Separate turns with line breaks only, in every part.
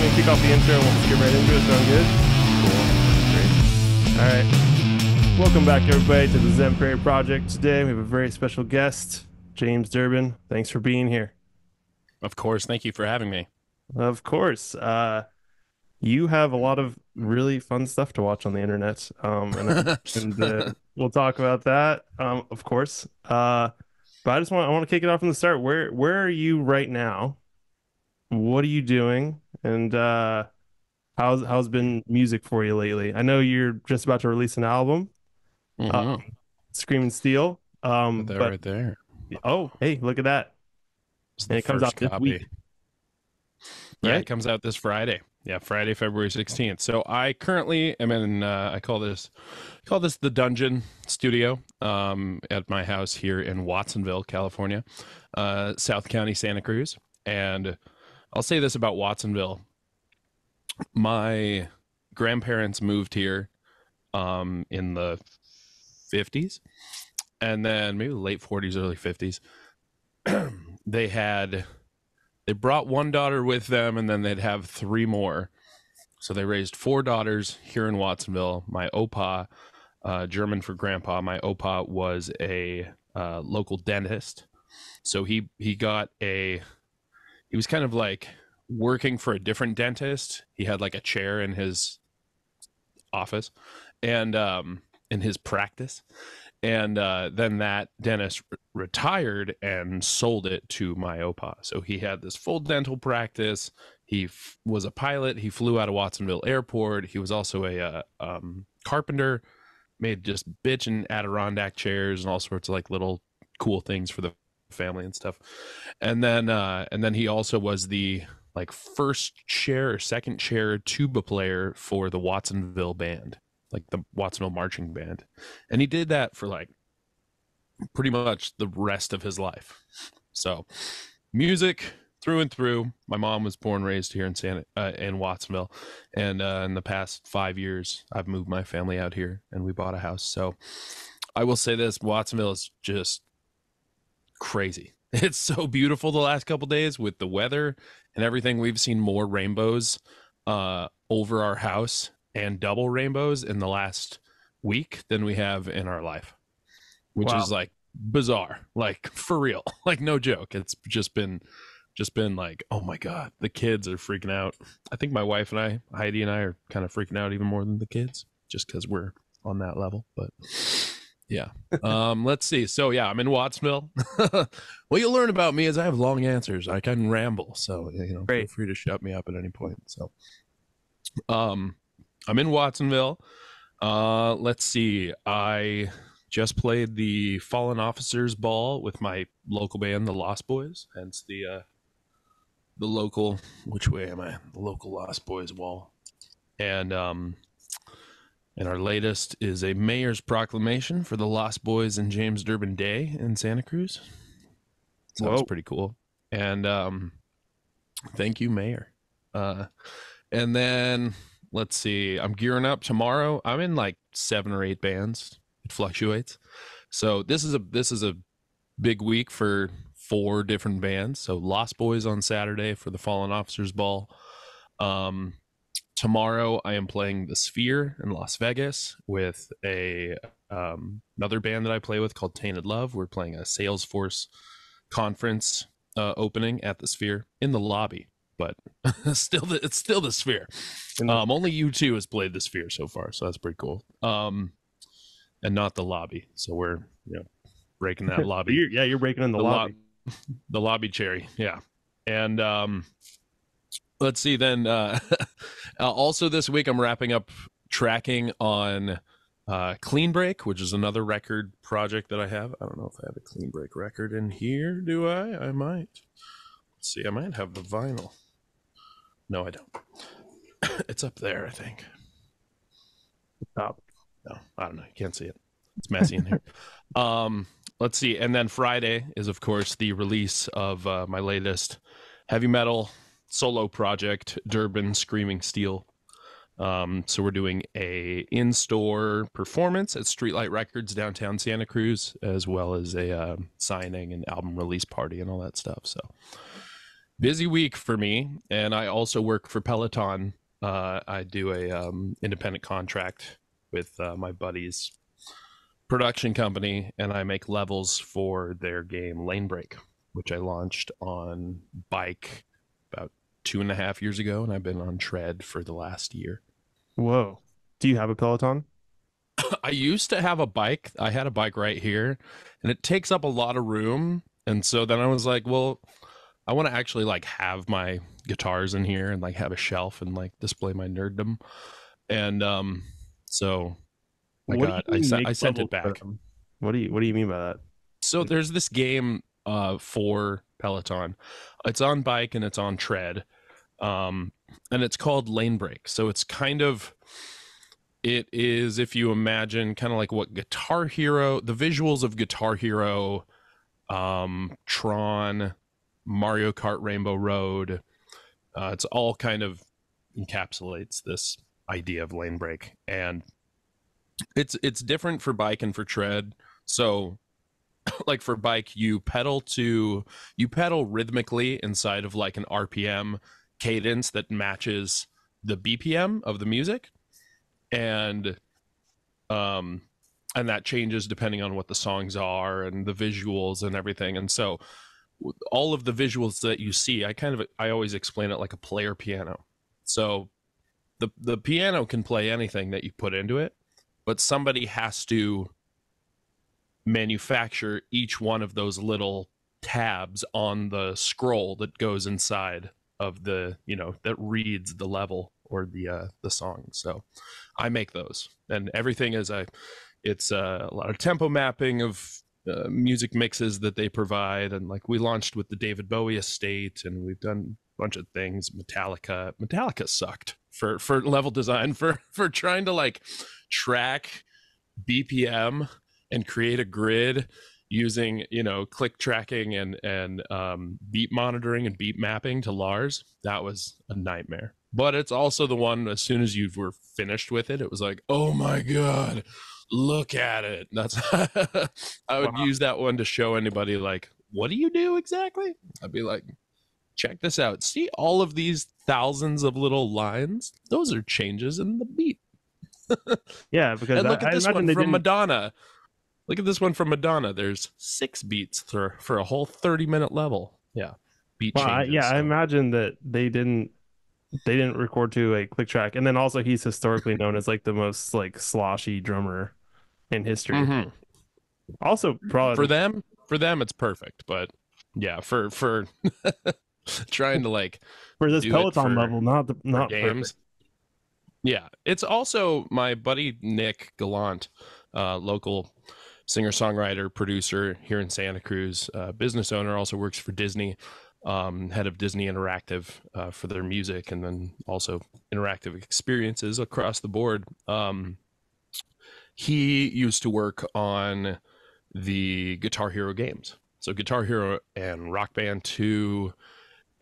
gonna kick off the intro and we'll just get right into it. Sound good? Cool. Great. All right. Welcome back, everybody, to the Zen Perry Project. Today we have a very special guest, James Durbin. Thanks for being here.
Of course. Thank you for having me.
Of course. You have a lot of really fun stuff to watch on the internet, and we'll talk about that, of course. But I want to kick it off from the start. Where are you right now? What are you doing? And how's been music for you lately? I know you're just about to release an album, Scream and Steel.
Right there.
Oh, hey, look at that! And it comes out this week.
Yeah,
Right?
it comes out this Friday. Yeah, Friday, February 16th. So I currently am in I call this the Dungeon Studio at my house here in Watsonville, California, South County, Santa Cruz. And I'll say this about Watsonville. My grandparents moved here in the 50s, and then maybe late 40s, early 50s. They brought one daughter with them, and then they'd have three more. So they raised four daughters here in Watsonville. My opa, German for grandpa, my opa was a local dentist. So he was kind of like working for a different dentist. He had like a chair in his office and in his practice. And then that dentist retired and sold it to my opa. So he had this full dental practice. He was a pilot. He flew out of Watsonville Airport. He was also a carpenter, made just bitchin' Adirondack chairs and all sorts of like little cool things for the family and stuff. And then he also was the like first chair or second chair tuba player for the Watsonville band, like the Watsonville marching band. And he did that for like pretty much the rest of his life. So music through and through. My mom was born and raised here in Watsonville. And in the past 5 years, I've moved my family out here and we bought a house. So I will say this, Watsonville is just crazy. It's so beautiful the last couple days with the weather and everything. We've seen more rainbows over our house and double rainbows in the last week than we have in our life, which is like bizarre, like for real, like no joke. It's just been like, oh my God, the kids are freaking out. I think my wife and Heidi and I are kind of freaking out even more than the kids just because we're on that level. But yeah. Let's see. So yeah, I'm in Wattsville. What you'll learn about me is I have long answers. I can ramble. So, feel free to shut me up at any point. So, I'm in Watsonville. Let's see. I just played the Fallen Officers Ball with my local band, the Lost Boys. Hence the local, which way am I? The local Lost Boys Wall. And our latest is a mayor's proclamation for the Lost Boys and James Durbin Day in Santa Cruz. So that's pretty cool. And thank you, Mayor. And then let's see. I'm gearing up tomorrow. I'm in like 7 or 8 bands. It fluctuates. So this is a big week for 4 different bands. So Lost Boys on Saturday for the Fallen Officers Ball. Tomorrow I am playing the Sphere in Las Vegas with another band that I play with called Tainted Love. We're playing a Salesforce conference opening at the Sphere in the lobby, but it's still the Sphere. Only U2 has played the Sphere so far, so that's pretty cool. And not the lobby. So we're breaking that lobby.
You're breaking in the lobby.
The lobby cherry, yeah. And let's see then. Also this week I'm wrapping up tracking on Clean Break, which is another record project that I have. I don't know if I have a Clean Break record in here. Do I? I might. Let's see. I might have the vinyl. No, I don't. It's up there, I think.
Top.
No, I don't know. You can't see it. It's messy in here. Let's see. And then Friday is, of course, the release of my latest heavy metal solo project, Durbin Screaming Steel. So we're doing a in-store performance at Streetlight Records downtown Santa Cruz, as well as a signing and album release party and all that stuff. So Busy week for me, and I also work for Peloton. I do a independent contract with my buddy's production company, and I make levels for their game Lane Break, which I launched on bike about 2.5 years ago, and I've been on tread for the last year.
Whoa. Do you have a Peloton?
I used to have a bike. I had a bike right here, and it takes up a lot of room. And so then I was like, well, I want to actually like have my guitars in here and like have a shelf and like display my nerddom. And so
What do you
I
make
sent
levels
it
for
back.
them? What do you mean by
So
that?
there's this game for Peloton. It's on bike and it's on tread. And it's called Lane Break. So it's kind of it is, if you imagine kind of like what Guitar Hero, the visuals of Guitar Hero, Tron, Mario Kart Rainbow Road, it's all kind of encapsulates this idea of lane break. And it's different for bike and for tread. So like for bike, you pedal rhythmically inside of like an RPM cadence that matches the BPM of the music. And um and that changes depending on what the songs are and the visuals and everything. And so all of the visuals that you see, I always explain it like a player piano. So the piano can play anything that you put into it, but somebody has to manufacture each one of those little tabs on the scroll that goes inside of the, that reads the level or the song. So I make those, and everything is it's a lot of tempo mapping of music mixes that they provide. And like we launched with the David Bowie estate, and we've done a bunch of things. Metallica sucked for level design for trying to like track BPM and create a grid using click tracking and beat monitoring and beat mapping to Lars. That was a nightmare. But it's also the one, as soon as you were finished with it, it was like, oh my god, look at it. That's I would
Wow.
use that one to show anybody like, what do you do exactly? I'd be like, check this out. See all of these thousands of little lines? Those are changes in the beat.
Yeah, because
And
I,
look at
I
this
imagine
one
they
from
didn't.
Madonna. Look at this one from Madonna. There's 6 beats for a whole 30-minute level. Yeah. Beat
Well, yeah,
changes.
I
So
imagine that they didn't record to a click track, and then also he's historically known as like the most like sloshy drummer in history.
mhm.
Also, probably
for them, for them it's perfect. But yeah, for trying to like
for this
do it
Peloton level, not
for
not perfect.
games. Yeah. It's also my buddy Nick Gallant, local singer songwriter producer here in Santa Cruz, business owner, also works for Disney, head of Disney Interactive for their music, and then also interactive experiences across the board. He used to work on the Guitar Hero games, so Guitar Hero and Rock Band 2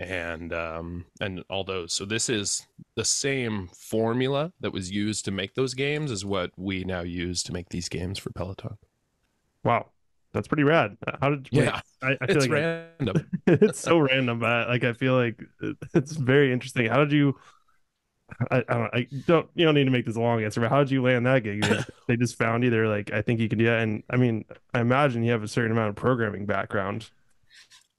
and all those. So this is the same formula that was used to make those games as what we now use to make these games for Peloton.
Wow, that's pretty rad. How did wait?
Yeah,
I feel
it's
like
random.
it's so random, but like I feel like it's very interesting. How did you? I don't you don't need to make this a long answer, but how did you land that gig? They just found you. They're like, I think you can do that. And I mean, I imagine you have a certain amount of programming background.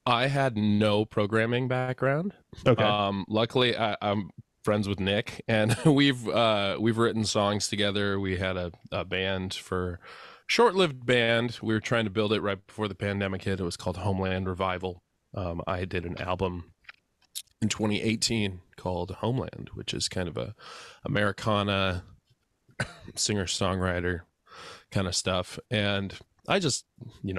I had no programming background.
Okay.
Luckily, I'm friends with Nick, and we've written songs together. We had a band for short-lived band. We were trying to build it right before the pandemic hit. It was called Homeland Revival. I did an album in 2018 called Homeland, which is kind of a Americana singer-songwriter kind of stuff. And I just,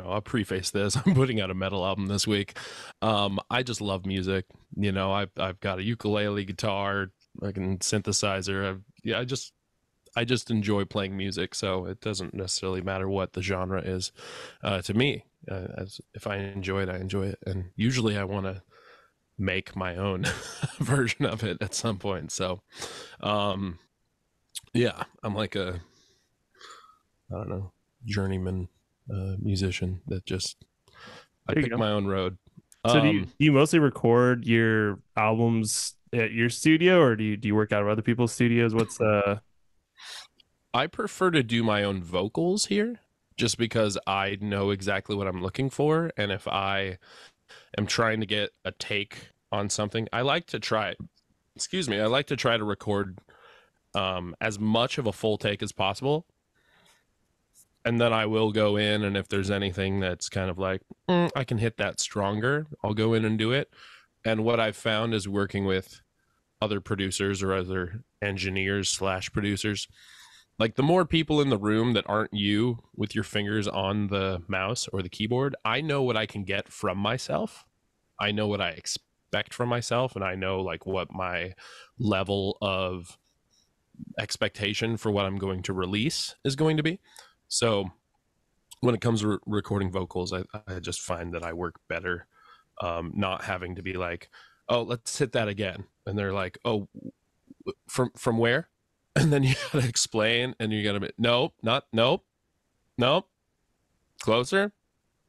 I'll preface this. I'm putting out a metal album this week. I just love music. I've got a ukulele, guitar, like a synthesizer. I just enjoy playing music. So it doesn't necessarily matter what the genre is to me. As if I enjoy it, I enjoy it. And usually I want to make my own version of it at some point. So, um, yeah, I'm like I don't know, journeyman musician that just I
There you
pick
go.
my own road.
So do you mostly record your albums at your studio, or do you work out of other people's studios? What's
I prefer to do my own vocals here just because I know exactly what I'm looking for. And if I am trying to get a take on something, I like to try, excuse me, I like to try to record as much of a full take as possible. And then I will go in, and if there's anything that's kind of like, I can hit that stronger, I'll go in and do it. And what I've found is working with other producers or other engineers slash producers, like the more people in the room that aren't you with your fingers on the mouse or the keyboard, I know what I can get from myself. I know what I expect from myself, and I know like what my level of expectation for what I'm going to release is going to be. So when it comes to recording vocals, I just find that I work better not having to be like, oh, let's hit that again. And they're like, oh, from where? And then you gotta explain, and you gotta be, nope, not nope, nope, closer.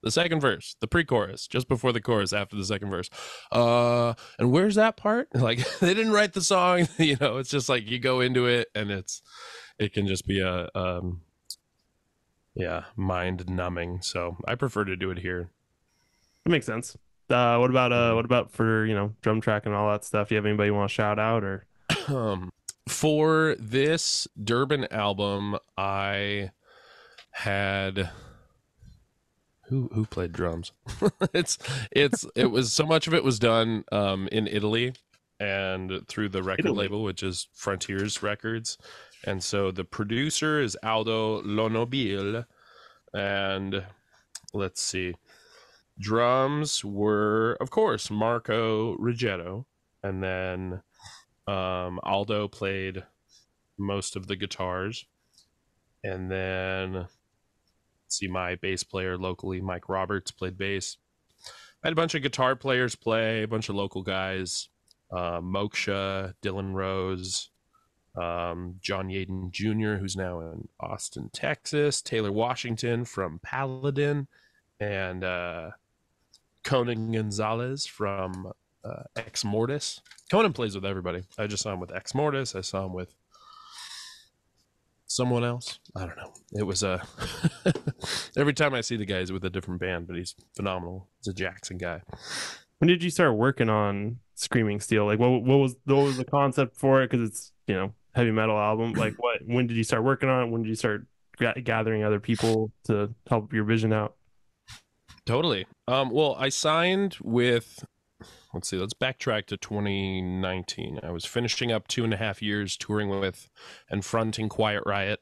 The second verse, the pre-chorus, just before the chorus, after the second verse. And where's that part? Like they didn't write the song, you know. It's just like you go into it, and it can just be a yeah, mind numbing. So I prefer to do it here.
It makes sense. What about for, drum track and all that stuff? Do you have anybody you want to shout out or
For this Durbin album, I had who played drums. It was so much of it was done in Italy and through the record
Italy?
label, which is Frontiers Records. And so the producer is Aldo Lonobile, and let's see, drums were of course Marco Ruggiero, and then Aldo played most of the guitars, and then let's see, my bass player locally, Mike Roberts, played bass. I had a bunch of guitar players play, a bunch of local guys, Moksha, Dylan Rose, John Yaden Jr., who's now in Austin, Texas, Taylor Washington from Paladin, and Conan Gonzalez from Ex Mortis. Conan plays with everybody. I just saw him with Ex Mortis. I saw him with someone else. I don't know. It was every time I see the guy, he's with a different band, but he's phenomenal. He's a Jackson guy.
when did you start working on Screaming Steel? Like what was the concept for it? Because it's, heavy metal album. Like when did you start working on it? When did you start gathering other people to help your vision out?
Totally. Well, I signed with, let's see, let's backtrack to 2019. I was finishing up 2.5 years touring with and fronting Quiet Riot.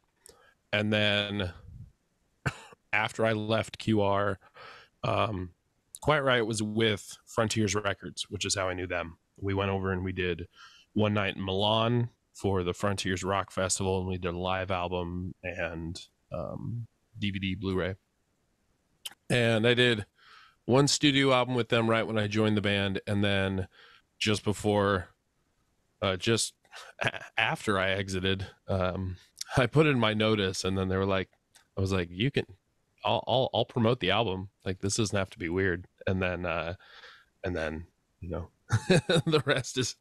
And then after I left QR, Quiet Riot was with Frontiers Records, which is how I knew them. We went over and we did one night in Milan for the Frontiers Rock Festival, and we did a live album and DVD, Blu-ray. And I did one studio album with them right when I joined the band, and then just before, after I exited, I put in my notice, and then they were like, I was like, you can, I'll promote the album. Like, this doesn't have to be weird. And then, the rest is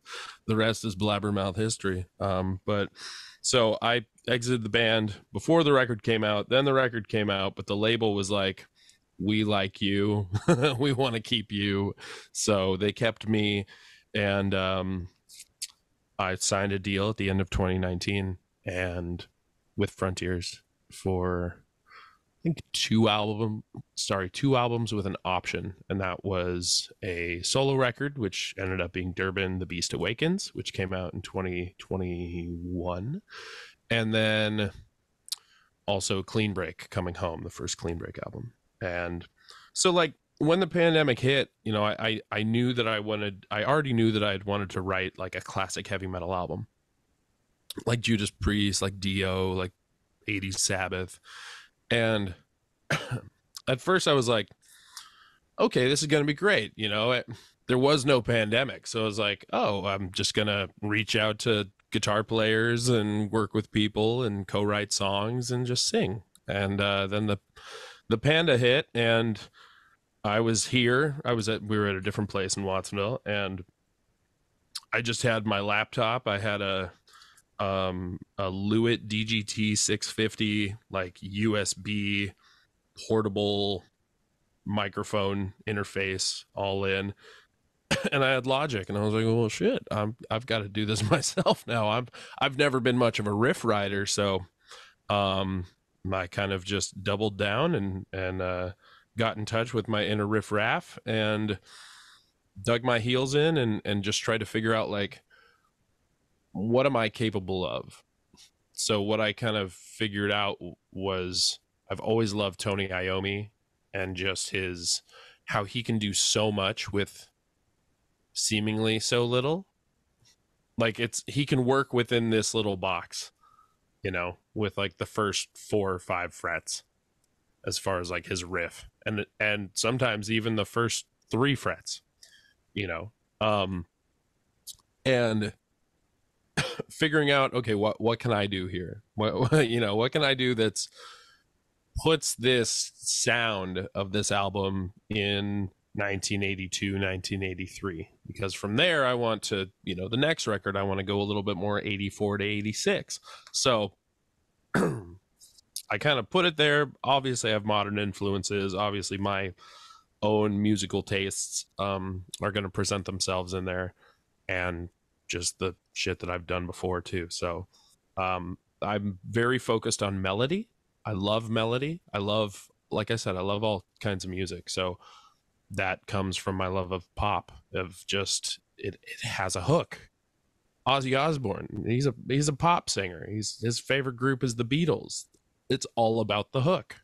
blabbermouth history. But so I exited the band before the record came out. Then the record came out, but the label was like, we like you. We want to keep you. So they kept me, and I signed a deal at the end of 2019 and with Frontiers for I think two albums with an option, and that was a solo record, which ended up being Durbin, The Beast Awakens, which came out in 2021, and then also Clean Break, Coming Home, the first Clean Break album. And so, like, when the pandemic hit, I knew that I already knew that I had wanted to write like a classic heavy metal album, like Judas Priest, like Dio, like 80s Sabbath. And at first I was like, okay, this is going to be great. There was no pandemic. So I was like, oh, I'm just going to reach out to guitar players and work with people and co-write songs and just sing. And then the Panda hit, and I was here. We were at a different place in Watsonville, and I just had my laptop. I had a Lewitt DGT 650 like USB portable microphone interface all in, and I had Logic, and I was like, well, shit, I've got to do this myself now. I've never been much of a riff writer, so um, I kind of just doubled down and got in touch with my inner riff raff and dug my heels in and just tried to figure out like what am I capable of. So what I kind of figured out was I've always loved Tony Iommi and just his how he can do so much with seemingly so little. Like he can work within this little box, with like the first 4 or 5 frets as far as like his riff, and sometimes even the first 3 frets, you know. And figuring out, okay, what can I do here? What can I do that's puts this sound of this album in 1982, 1983? Because from there I want to, the next record I want to go a little bit more 84 to 86. So I kind of put it there. Obviously I have modern influences. Obviously my own musical tastes are going to present themselves in there, and just the shit that I've done before too. So I'm very focused on melody. I love melody. Like I said, I love all kinds of music. So that comes from my love of pop, of just it has a hook. Ozzy Osbourne, he's a pop singer. His favorite group is the Beatles. It's all about the hook.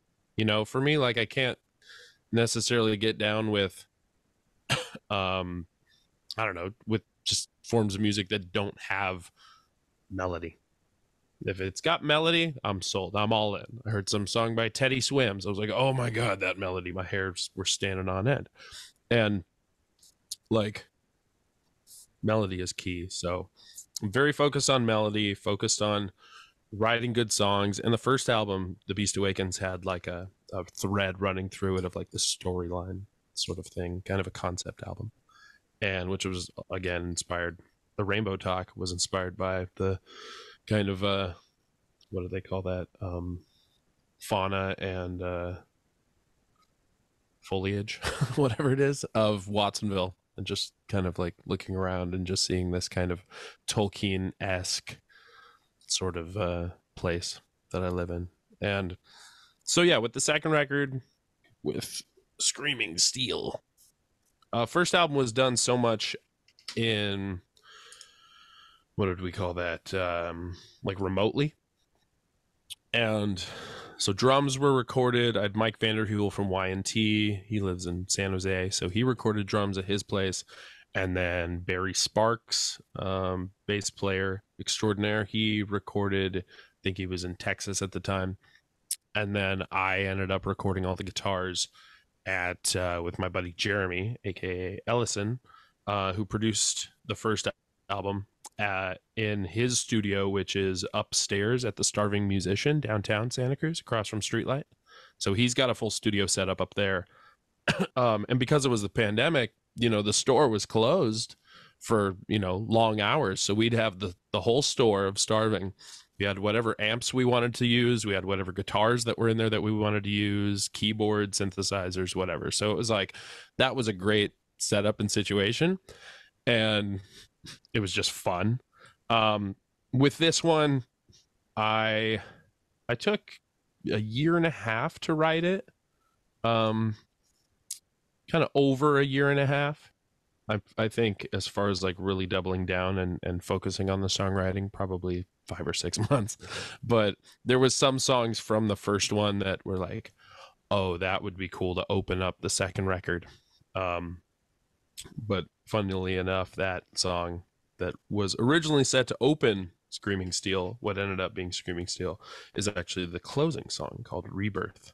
For me, like I can't necessarily get down with I don't know, with just forms of music that don't have melody. If it's got melody, I'm sold. I'm all in. I heard some song by Teddy Swims. I was like, oh my God, that melody. My hairs were standing on end. And like, melody is key. So I'm very focused on melody, focused on writing good songs. And the first album, The Beast Awakens, had like a thread running through it of like the storyline sort of thing, kind of a concept album. And which was, again, inspired. The Rainbow Talk was inspired by the kind of what do they call that, fauna and foliage whatever it is of Watsonville, and just kind of like looking around and just seeing this kind of Tolkien-esque sort of place that I live in. And so yeah, with the second record, with Screaming Steel, first album was done so much in, what did we call that? Like remotely. And so drums were recorded. I had Mike Vanderheuvel from Y&T. He lives in San Jose. So he recorded drums at his place. And then Barry Sparks, bass player extraordinaire, he recorded, I think he was in Texas at the time. And then I ended up recording all the guitars at with my buddy Jeremy, aka Ellison, who produced the first album in his studio, which is upstairs at the Starving Musician downtown Santa Cruz, across from Streetlight. So he's got a full studio set up there. And because it was the pandemic, the store was closed for long hours, so we'd have the whole store of Starving. We had whatever amps we wanted to use. We had whatever guitars that were in there that we wanted to use, keyboards, synthesizers, whatever. So it was like, that was a great setup and situation. And it was just fun. With this one, I took a year and a half to write it. Kind of over a year and a half. I think as far as like really doubling down and focusing on the songwriting, probably 5 or 6 months. But there was some songs from the first one that were like, oh, that would be cool to open up the second record. But funnily enough, that song that was originally set to open Screaming Steel, what ended up being Screaming Steel, is actually the closing song called Rebirth.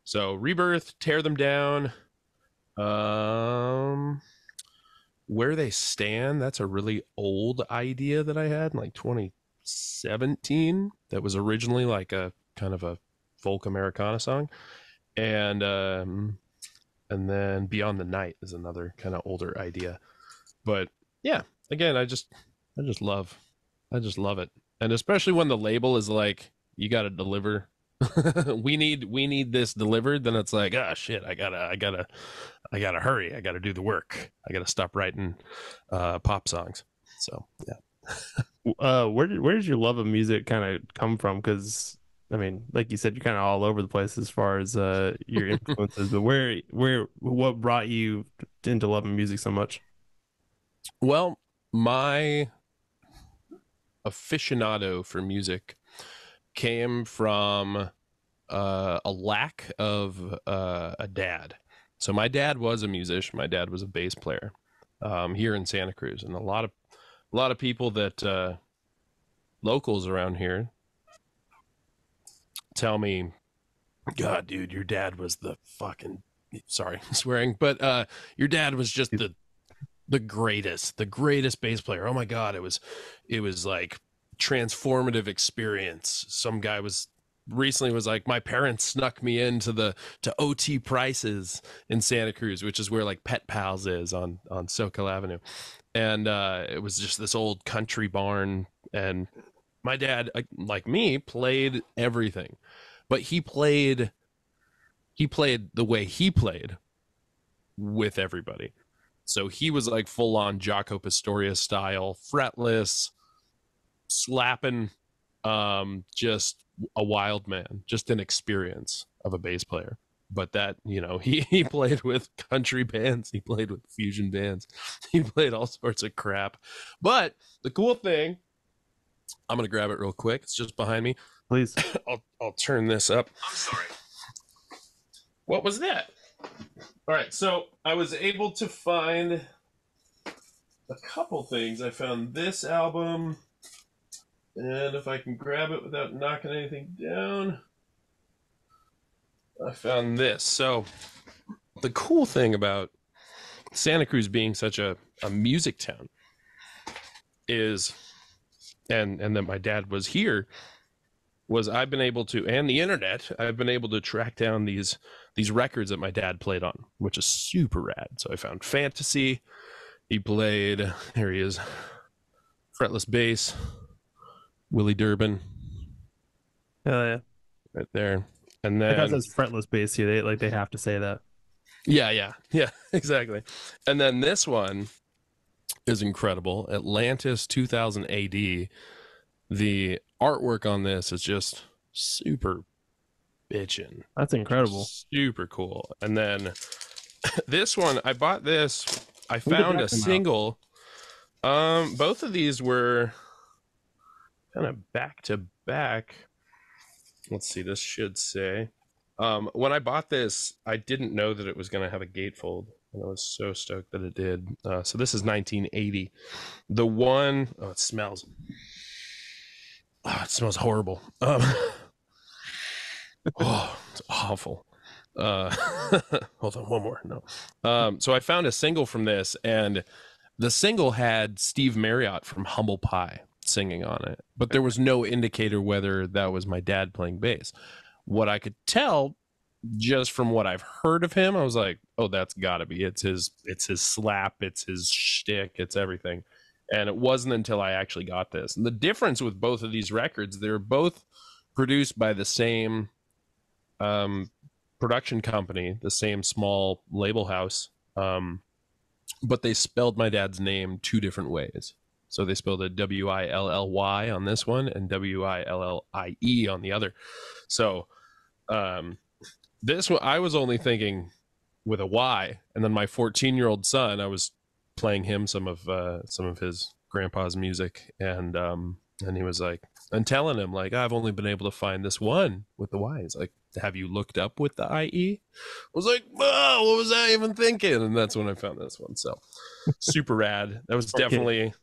So Rebirth, Tear Them Down, Where They Stand, that's a really old idea that I had in like 2017 that was originally like a kind of a folk Americana song. And and then Beyond the Night is another kind of older idea. But yeah, again, I just love it, and especially when the label is like, you got to deliver. We need this delivered. Then it's like, ah, shit, I gotta hurry. I gotta do the work. I gotta stop writing pop songs. So yeah.
Where did your love of music kind of come from? Because I mean, like you said, you're kind of all over the place as far as your influences. But what brought you into loving music so much?
Well, my aficionado for music came from a lack of a dad. So my dad was a musician. My dad was a bass player here in Santa Cruz, and a lot of people that locals around here tell me, God, dude, your dad was the fucking, sorry, swearing, but your dad was just the greatest bass player. Oh my God, it was like transformative experience. Some guy was recently was like, my parents snuck me to OT Prices in Santa Cruz, which is where like Pet Pals is on SoCal Avenue, and it was just this old country barn. And my dad, like me, played everything, but he played the way he played with everybody. So he was like full on Jaco Pastorius style, fretless, slapping, just a wild man, just an experience of a bass player. But that, he played with country bands, he played with fusion bands, he played all sorts of crap. But the cool thing, I'm gonna grab it real quick. It's just behind me.
Please.
I'll turn this up. I'm sorry. What was that? All right, so I was able to find a couple things. I found this album, and if I can grab it without knocking anything down, I found this. So the cool thing about Santa Cruz being such a music town is, and that my dad was here, was I've been able to, and the internet, I've been able to track down these records that my dad played on, which is super rad. So I found Fantasy. He played, here he is, fretless bass, Willie Durbin.
Hell yeah.
Right there. And then,
because it's fretless bass here, they have to say that.
Yeah, exactly. And then this one is incredible. Atlantis 2000 AD. The artwork on this is just super bitchin'.
That's incredible.
Super cool. And then this one, I bought this. I found a single. Both of these were kind of back to back. Let's see, this should say. When I bought this, I didn't know that it was going to have a gatefold, and I was so stoked that it did. So this is 1980. The one, it smells. Oh, it smells horrible. Oh, it's awful. Hold on, one more. No. So I found a single from this, and the single had Steve Marriott from Humble Pie singing on it, but there was no indicator whether that was my dad playing bass. What I could tell just from what I've heard of him, I was like, oh, that's gotta be, it's his slap, it's his shtick, it's everything. And it wasn't until I actually got this. And the difference with both of these records, they're both produced by the same production company, the same small label house, but they spelled my dad's name two different ways. So they spelled it W-I-L-L-Y on this one and W-I-L-L-I-E on the other. So this one, I was only thinking with a Y, and then my 14-year-old son, I was playing him some of his grandpa's music, and he was like, and telling him like, I've only been able to find this one with the Y. He's like, have you looked up with the IE? I was like, oh, what was I even thinking? And that's when I found this one. So super rad. That was definitely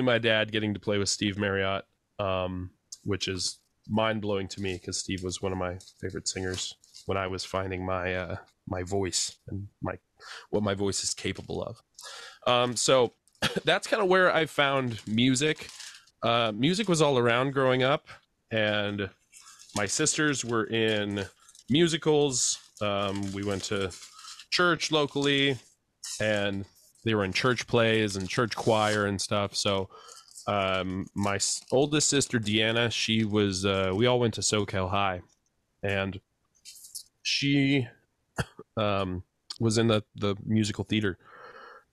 my dad getting to play with Steve Marriott, which is mind-blowing to me because Steve was one of my favorite singers when I was finding my my voice and what my voice is capable of. So that's kind of where I found music. Music was all around growing up, and my sisters were in musicals. We went to church locally, and they were in church plays and church choir and stuff. So my oldest sister Deanna, she was we all went to SoCal High, and she was in the musical theater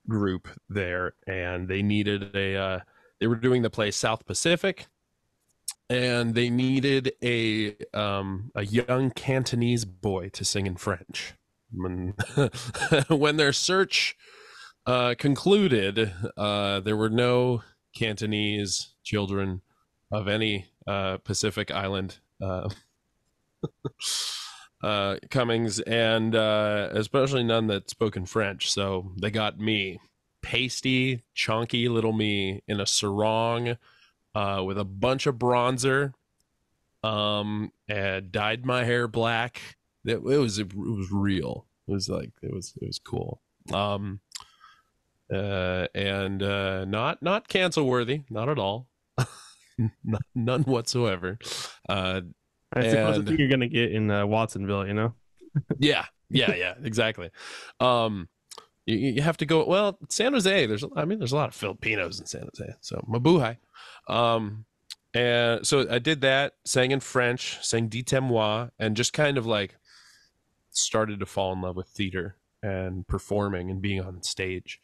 group there, and they needed they were doing the play South Pacific, and they needed a young Cantonese boy to sing in French. When their search concluded, there were no Cantonese children of any Pacific Island comings, and especially none that spoke in French. So they got me, pasty, chunky little me, in a sarong with a bunch of bronzer, and dyed my hair black. It was real. It was cool. And not cancel worthy, not at all. None whatsoever.
I suppose that's what you're gonna get in Watsonville, you know?
Yeah, exactly. You have to go. Well, San Jose. There's a lot of Filipinos in San Jose. So mabuhay. And so I did that. Sang in French. Sang Dites-moi, and just kind of like started to fall in love with theater and performing and being on stage.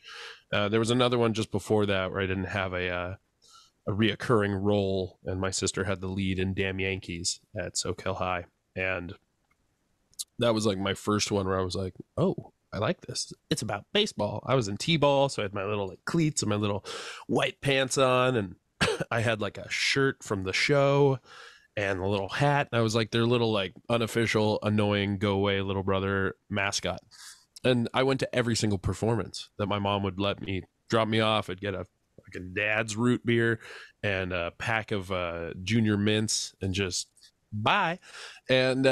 There was another one just before that where I didn't have a reoccurring role, and my sister had the lead in Damn Yankees at SoCal High, and that was like my first one where I was like, oh, I like this. It's about baseball. I was in t-ball, so I had my little like cleats and my little white pants on, and I had like a shirt from the show and a little hat, and I was like their little like unofficial annoying go away little brother mascot. And I went to every single performance that my mom would let me drop me off. I'd get a dad's root beer and a pack of junior mints and just bye. And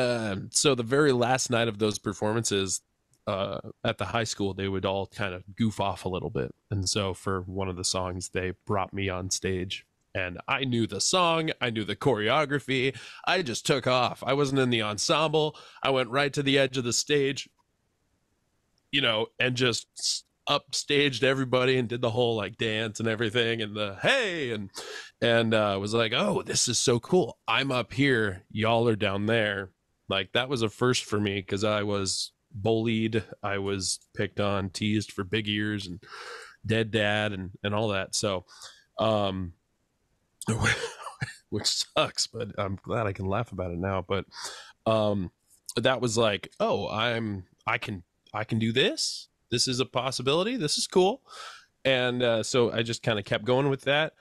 so the very last night of those performances at the high school, they would all kind of goof off a little bit. And so for one of the songs, they brought me on stage, and I knew the song, I knew the choreography. I just took off. I wasn't in the ensemble. I went right to the edge of the stage, and just upstaged everybody and did the whole like dance and everything, and the hey, and was like, oh, this is so cool. I'm up here, y'all are down there. Like, that was a first for me, because I was bullied, I was picked on, teased for big ears and dead dad and all that. So which sucks, but I'm glad I can laugh about it now. But that was like, oh, I can do this. This is a possibility. This is cool. And so I just kind of kept going with that.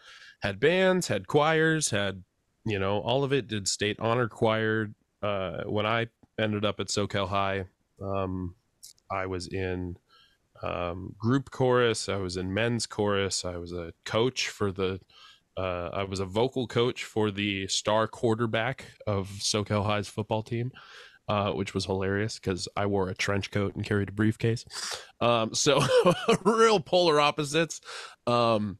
Had bands, had choirs, had, all of it. Did state honor choir. When I ended up at SoCal High, I was in group chorus. I was in men's chorus. I was a coach for I was a vocal coach for the star quarterback of SoCal High's football team. Which was hilarious because I wore a trench coat and carried a briefcase. So real polar opposites. And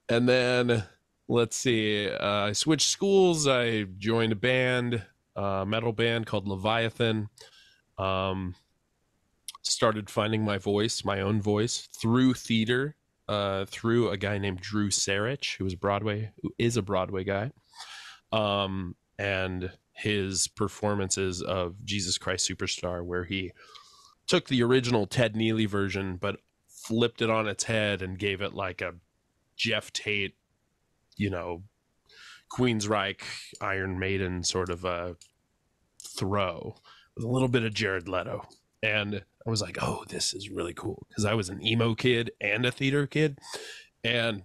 then let's see, I switched schools. I joined a band, metal band called Leviathan. Started finding my own voice through theater, through a guy named Drew Sarich, who is a Broadway guy. And his performances of Jesus Christ Superstar, where he took the original Ted Neely version, but flipped it on its head and gave it like a Jeff Tate, Queensryche, Iron Maiden sort of a throw with a little bit of Jared Leto. And I was like, oh, this is really cool, because I was an emo kid and a theater kid. And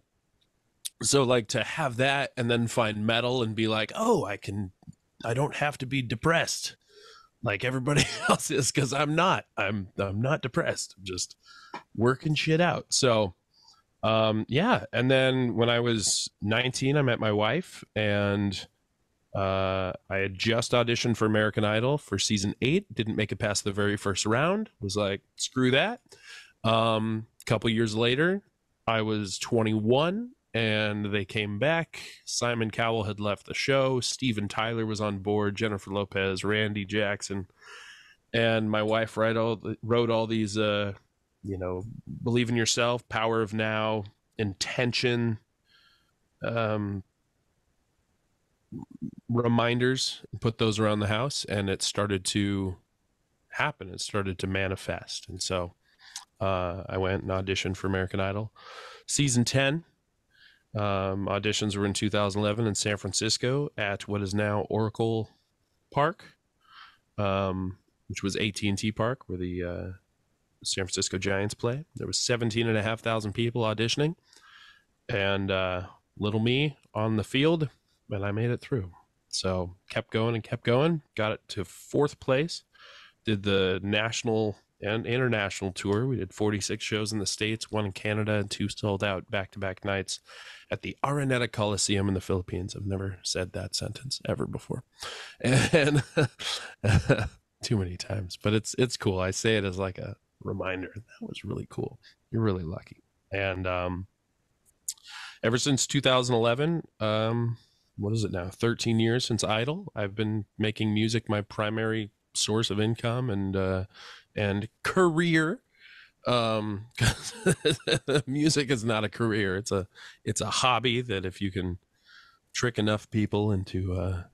so like to have that and then find metal and be like, oh, I don't have to be depressed like everybody else is, because I'm not depressed. I'm just working shit out. So yeah. And then when I was 19, I met my wife, and I had just auditioned for American Idol for season 8. Didn't make it past the very first round. Was like, screw that. Couple years later, I was 21. And they came back. Simon Cowell had left the show. Steven Tyler was on board. Jennifer Lopez, Randy Jackson. And my wife wrote all these, believe in yourself, power of now, intention, um, reminders, put those around the house, and it started to happen. It started to manifest. And so I went and auditioned for American Idol season 10. Auditions were in 2011 in San Francisco at what is now Oracle Park, which was AT&T Park, where the San Francisco Giants play. There was 17,500 people auditioning, and little me on the field, and I made it through. So kept going and kept going, got it to 4th place, did the national and international tour. We did 46 shows in the States, 1 in Canada, and 2 sold out back-to-back nights at the Araneta Coliseum in the Philippines. I've never said that sentence ever before. And too many times, but it's cool. I say it as like a reminder. That was really cool. You're really lucky. And ever since 2011, what is it now? 13 years since Idol, I've been making music my primary source of income and career. Music is not a career. It's a hobby that if you can trick enough people into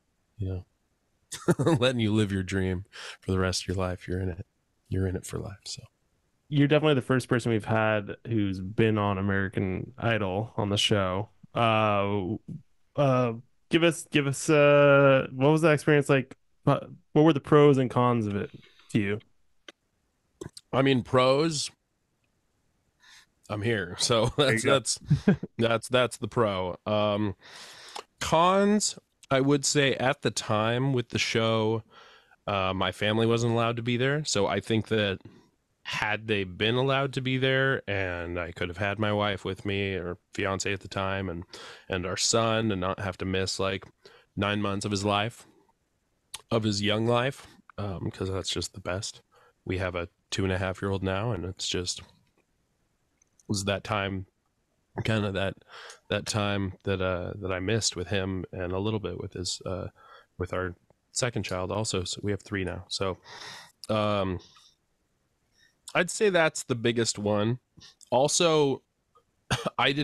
letting you live your dream for the rest of your life, you're in it. You're in it for life. So
You're definitely the first person we've had who's been on American Idol on the show. Uh, give us what was that experience like? What were the pros and cons of it to you?
I mean, pros, I'm here. So
There you go.
that's the pro. Cons, I would say at the time with the show, my family wasn't allowed to be there. So I think that had they been allowed to be there, and I could have had my wife with me or fiance at the time, and our son, and not have to miss like 9 months of his life, of his young life, because that's just the best. We have a 2.5-year-old now, and it's just was that time, kind of that time that I missed with him, and a little bit with his with our second child also. So we have 3 now. So I'd say that's the biggest one. Also, I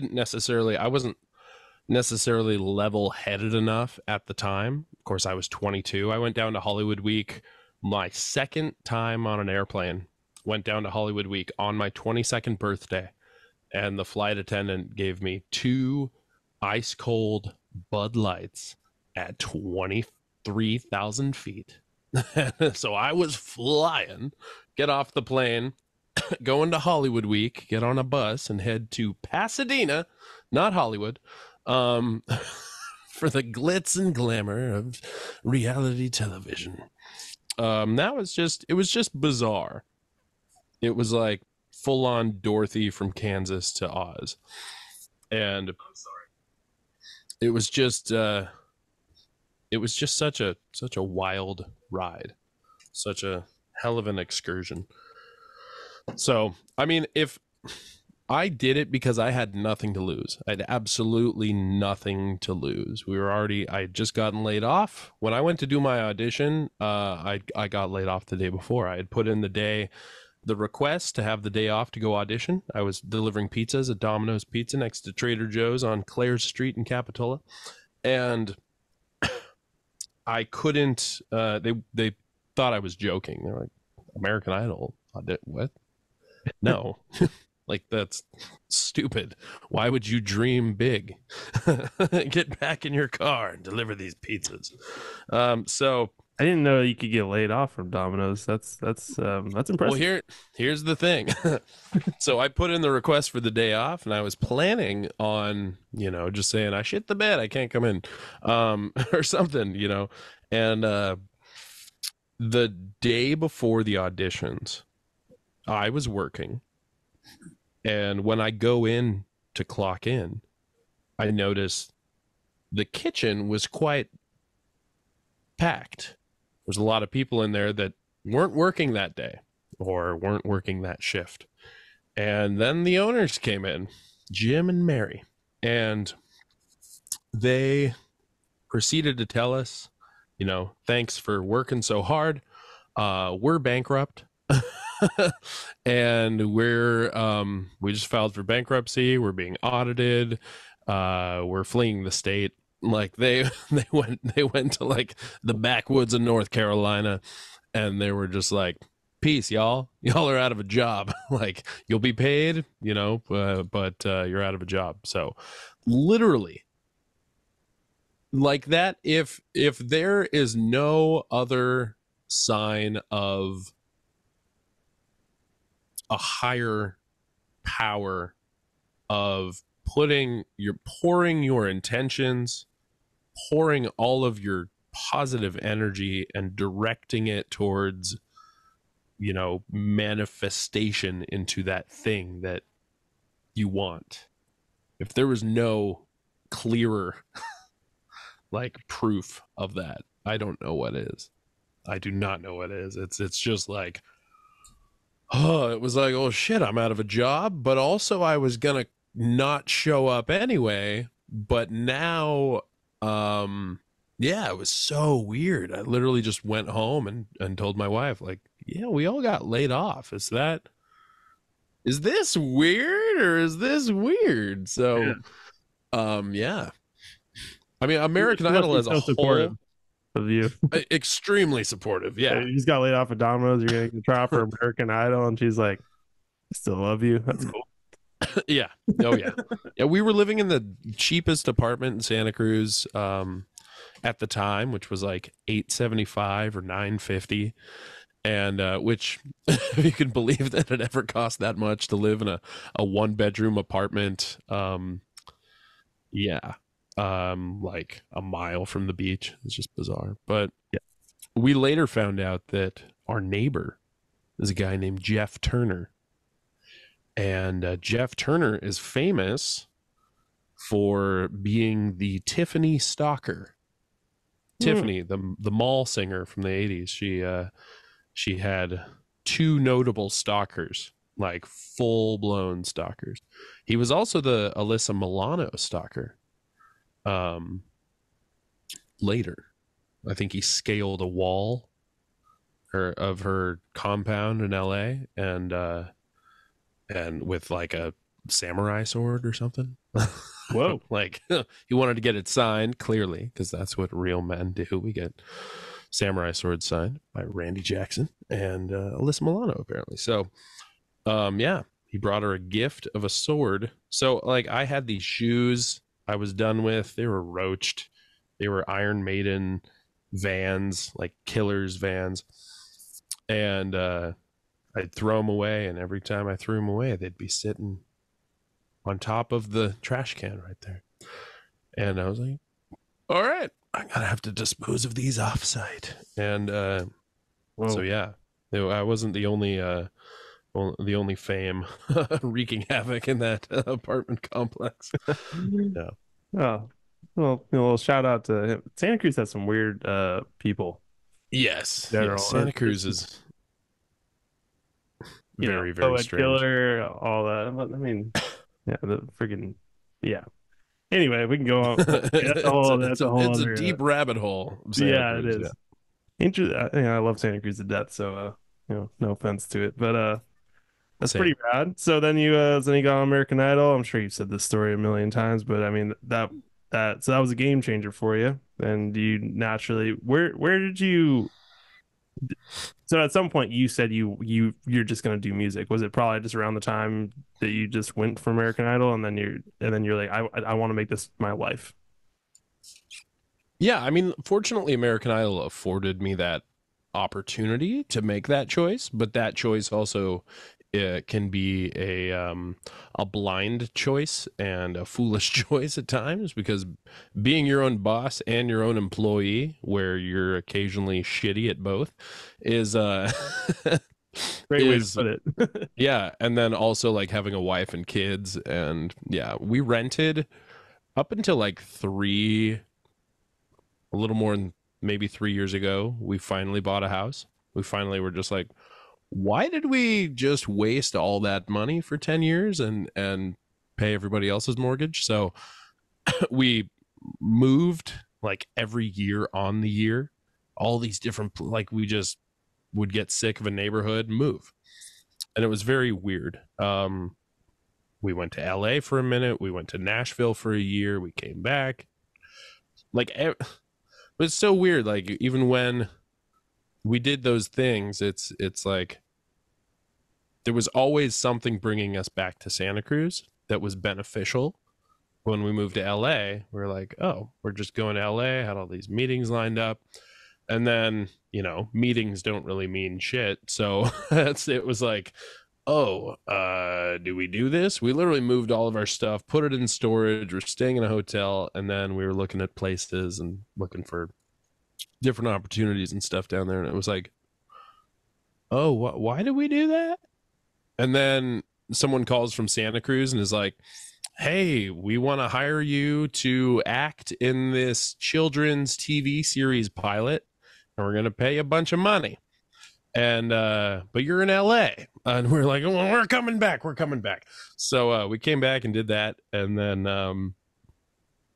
wasn't necessarily level-headed enough at the time. Of course, I was 22. I went down to Hollywood Week my second time on an airplane. Went down to Hollywood Week on my 22nd birthday, and the flight attendant gave me 2 ice cold Bud Lights at 23,000 feet. So I was flying, get off the plane, go into Hollywood Week, get on a bus, and head to Pasadena, not Hollywood, for the glitz and glamour of reality television. It was just bizarre. It was like full on Dorothy from Kansas to Oz. And it was just such a wild ride. Such a hell of an excursion. So, I mean, if I did it because I had nothing to lose. I had absolutely nothing to lose. I had just gotten laid off. When I went to do my audition, I got laid off the day before. I had put in the request to have the day off to go audition. I was delivering pizzas at Domino's Pizza next to Trader Joe's on Clare Street in Capitola. And I couldn't, they thought I was joking. They're like, American Idol? What? No. Like, that's stupid. Why would you dream big? Get back in your car and deliver these pizzas. So
I didn't know you could get laid off from Domino's. That's impressive.
well, here's the thing. So I put in the request for the day off, and I was planning on, just saying I shit the bed, I can't come in, or something, And the day before the auditions, I was working. And when I go in to clock in, I noticed the kitchen was quite packed. There's a lot of people in there that weren't working that day or weren't working that shift. And then the owners came in, Jim and Mary, and they proceeded to tell us, thanks for working so hard. we're bankrupt. And we just filed for bankruptcy. We're being audited. We're fleeing the state. Like they went to like the backwoods of North Carolina, and they were just like, peace, y'all are out of a job. Like, you'll be paid, but you're out of a job. So literally, like that, if there is no other sign of a higher power, of pouring your intentions, pouring all of your positive energy and directing it towards, manifestation into that thing that you want. If there was no clearer like proof of that, I don't know what is. I do not know what is. It's just like, oh, it was like, oh shit, I'm out of a job, but also I was gonna not show up anyway. But now, yeah, it was so weird. I literally just went home and told my wife, like, yeah, we all got laid off. Is this weird or is this weird?
Yeah.
So, yeah. I mean, American
She must
Idol
be
as a
so supportive
whole,
of you.
extremely supportive. Yeah.
You just got laid off at Domino's. You're gonna try out for American Idol, and she's like, "I still love you." That's cool.
Yeah. Oh yeah. Yeah. We were living in the cheapest apartment in Santa Cruz at the time, which was like $875 or $950, and which, if you can believe that it ever cost that much to live in a 1-bedroom apartment. Yeah. Like a mile from the beach. It's just bizarre. But
Yeah.
we later found out that our neighbor is a guy named Jeff Turner. And Jeff Turner is famous for being the Tiffany stalker. Tiffany, the mall singer from the 80s. She had 2 notable stalkers, like full-blown stalkers. He was also the Alyssa Milano stalker. Later, I think he scaled a wall of her compound in LA, and with like a samurai sword or something.
Whoa.
Like, he wanted to get it signed, clearly, because that's what real men do. We get samurai swords signed by Randy Jackson and Alyssa Milano, apparently. So, yeah, he brought her a gift of a sword. So, like, I had these shoes I was done with. They were roached. They were Iron Maiden Vans, like Killers Vans. And I'd throw them away, and every time I threw them away, they'd be sitting on top of the trash can right there. And I was like, all right, I'm gonna have to dispose of these offsite. And so yeah, I wasn't the only fame wreaking havoc in that apartment complex. Yeah.
Oh, well, a little shout out to him. Santa Cruz has some weird people.
Yes.
General.
Yes. Santa Cruz is very, very
poet
strange.
killer, all that. I mean, yeah, the freaking yeah. Anyway, we can go on. That's a whole
it's
other,
a deep rabbit hole.
Yeah,
Cruz,
it is. I love Santa Cruz to death, so no offense to it, but that's
Same.
pretty rad. So then you got on American Idol. I'm sure you've said this story a million times, but I mean that was a game changer for you. And you naturally where did you? So at some point you said you're just gonna do music. Was it probably just around the time that you just went for American Idol, and then you're like, I want to make this my life?
Yeah, I mean, fortunately, American Idol afforded me that opportunity to make that choice, but that choice also can be a blind choice and a foolish choice at times, because being your own boss and your own employee, where you're occasionally shitty at both, is
Great way to put it.
yeah, and then also like having a wife and kids, and yeah, we rented up until like a little more than maybe 3 years ago. We finally bought a house. We finally were just like, why did we just waste all that money for 10 years and pay everybody else's mortgage? So we moved like every year on the year, all these different, like, we just would get sick of a neighborhood and move. And it was very weird. We went to LA for a minute. We went to Nashville for a year. We came back. Like, it was so weird. Like, even when we did those things, it's like there was always something bringing us back to Santa Cruz that was beneficial. When we moved to LA, we were like, oh, we're just going to LA, had all these meetings lined up. And then, you know, meetings don't really mean shit. So it was like, oh, do we do this? We literally moved all of our stuff, put it in storage. We're staying in a hotel. And then we were looking at places and looking for different opportunities and stuff down there. And it was like, oh, why did we do that? And then someone calls from Santa Cruz and is like, hey, we want to hire you to act in this children's TV series pilot, and we're going to pay a bunch of money. And but you're in LA. And we're like, well, we're coming back. So we came back and did that. And then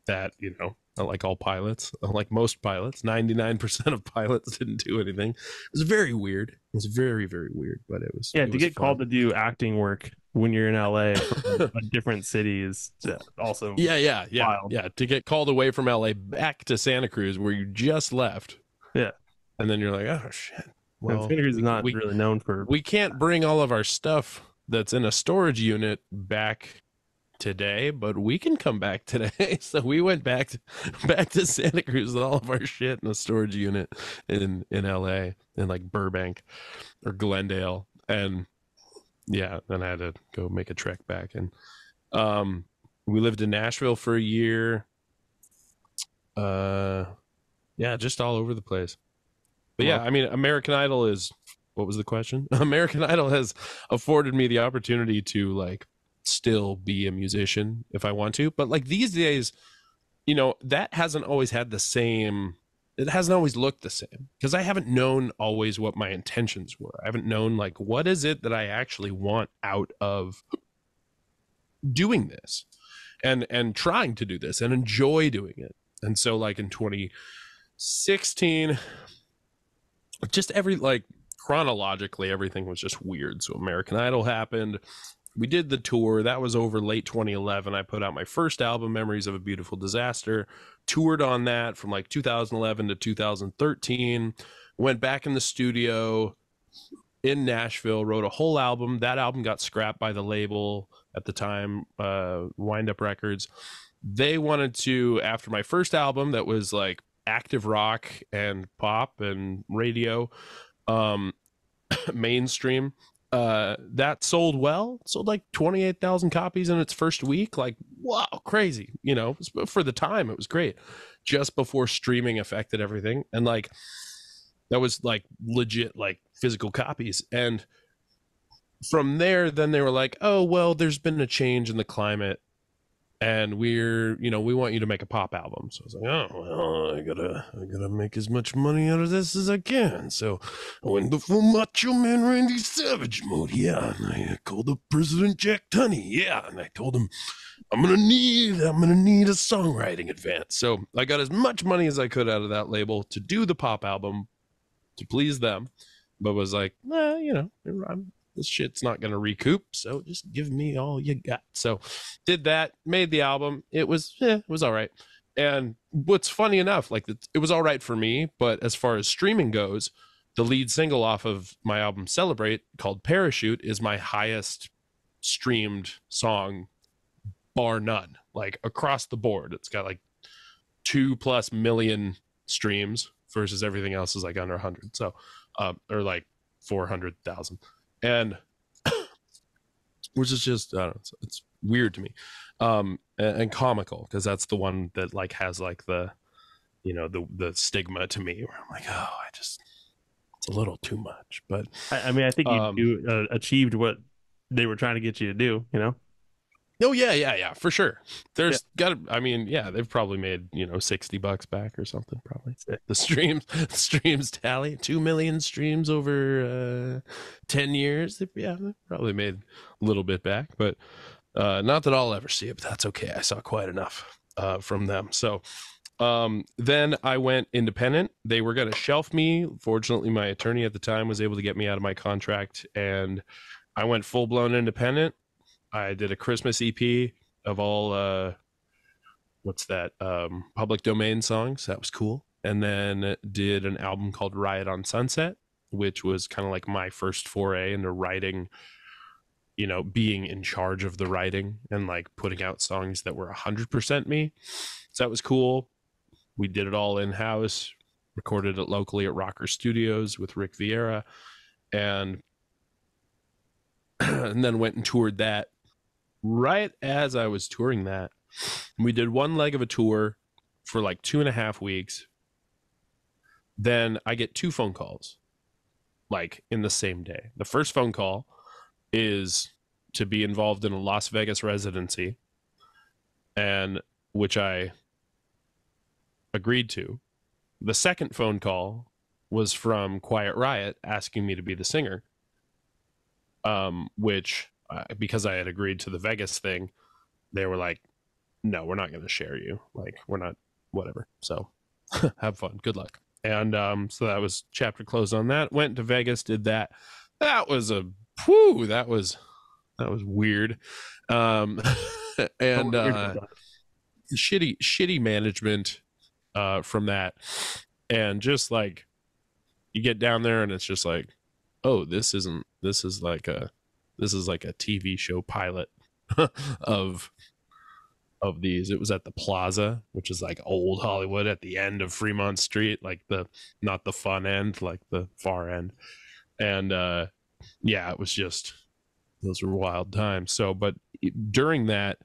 that, you know, like all pilots, like most pilots, 99% of pilots didn't do anything. It was very weird. It was very, very weird, but it was.
Yeah,
it
to
was
get
fun.
called to do acting work when you're in LA from a different city is also
Yeah.
wild.
Yeah. To get called away from LA back to Santa Cruz where you just left.
Yeah.
And then you're like, oh shit.
Well, Santa Cruz is not really known for.
We can't bring all of our stuff that's in a storage unit back today, but we can come back today. So we went back to Santa Cruz with all of our shit in a storage unit in LA, in like Burbank or Glendale. And yeah, then I had to go make a trek back. And we lived in Nashville for a year. Yeah, just all over the place. But yeah, I mean, American Idol is, what was the question? American Idol has afforded me the opportunity to like still be a musician if I want to. But like these days, you know, that hasn't always had the same, it hasn't always looked the same because I haven't known always what my intentions were. I haven't known like, what is it that I actually want out of doing this and trying to do this and enjoy doing it. And so like in 2016, just chronologically, everything was just weird. So American Idol happened. We did the tour. That was over late 2011. I put out my first album, Memories of a Beautiful Disaster, toured on that from like 2011 to 2013, went back in the studio in Nashville, wrote a whole album. That album got scrapped by the label at the time, Wind Up Records. They wanted to, after my first album that was like active rock and pop and radio, mainstream, that sold like 28,000 copies in its first week. Like, wow, crazy, you know. For the time it was great, just before streaming affected everything. And like that was like legit like physical copies. And from there then they were like, oh well, there's been a change in the climate and we want you to make a pop album. So I was like, oh well, I gotta make as much money out of this as I can. So I went the full Macho Man Randy Savage mode. Yeah, and I called up President Jack Tunney. Yeah, and I told him I'm gonna need a songwriting advance. So I got as much money as I could out of that label to do the pop album to please them, but was like, this shit's not going to recoup, so just give me all you got. So did that, made the album. It was all right. And what's funny enough, like it was all right for me, but as far as streaming goes, the lead single off of my album Celebrate, called Parachute, is my highest streamed song, bar none, like across the board. It's got like 2+ million streams versus everything else is like under 100. So, or like 400,000. And which is just, I don't know, it's weird to me, and comical, because that's the one that like has like the, you know, the stigma to me where I'm like, oh, it's a little too much. But
I mean, I think you achieved what they were trying to get you to do, you know?
Oh yeah, for sure. There's I mean, yeah, they've probably made, $60 back or something, probably. The streams tally 2 million streams over 10 years. They've probably made a little bit back, but not that I'll ever see it, but that's okay. I saw quite enough from them. So Then I went independent. They were going to shelf me. Fortunately, my attorney at the time was able to get me out of my contract, and I went full blown independent. I did a Christmas EP of all what's that? Public domain songs. That was cool. And then did an album called Riot on Sunset, which was kind of like my first foray into writing, you know, being in charge of the writing and like putting out songs that were 100% me. So that was cool. We did it all in house, recorded it locally at Rocker Studios with Rick Vieira, and and then went and toured that. Right as I was touring that, we did one leg of a tour for like 2.5 weeks. Then I get 2 phone calls, like in the same day. The first phone call is to be involved in a Las Vegas residency, and which I agreed to. The second phone call was from Quiet Riot asking me to be the singer, which because I had agreed to the Vegas thing, they were like, no, we're not going to share you. Like, we're not, whatever. So have fun. Good luck. And so that was chapter closed on that. Went to Vegas, did that. That was a, whew, that was weird. And shitty management from that. And just like, you get down there and it's just like, oh, this is like a TV show pilot of these. It was at the Plaza, which is like old Hollywood at the end of Fremont Street, like not the fun end, like the far end. And yeah, it was just, those were wild times. So, but during that,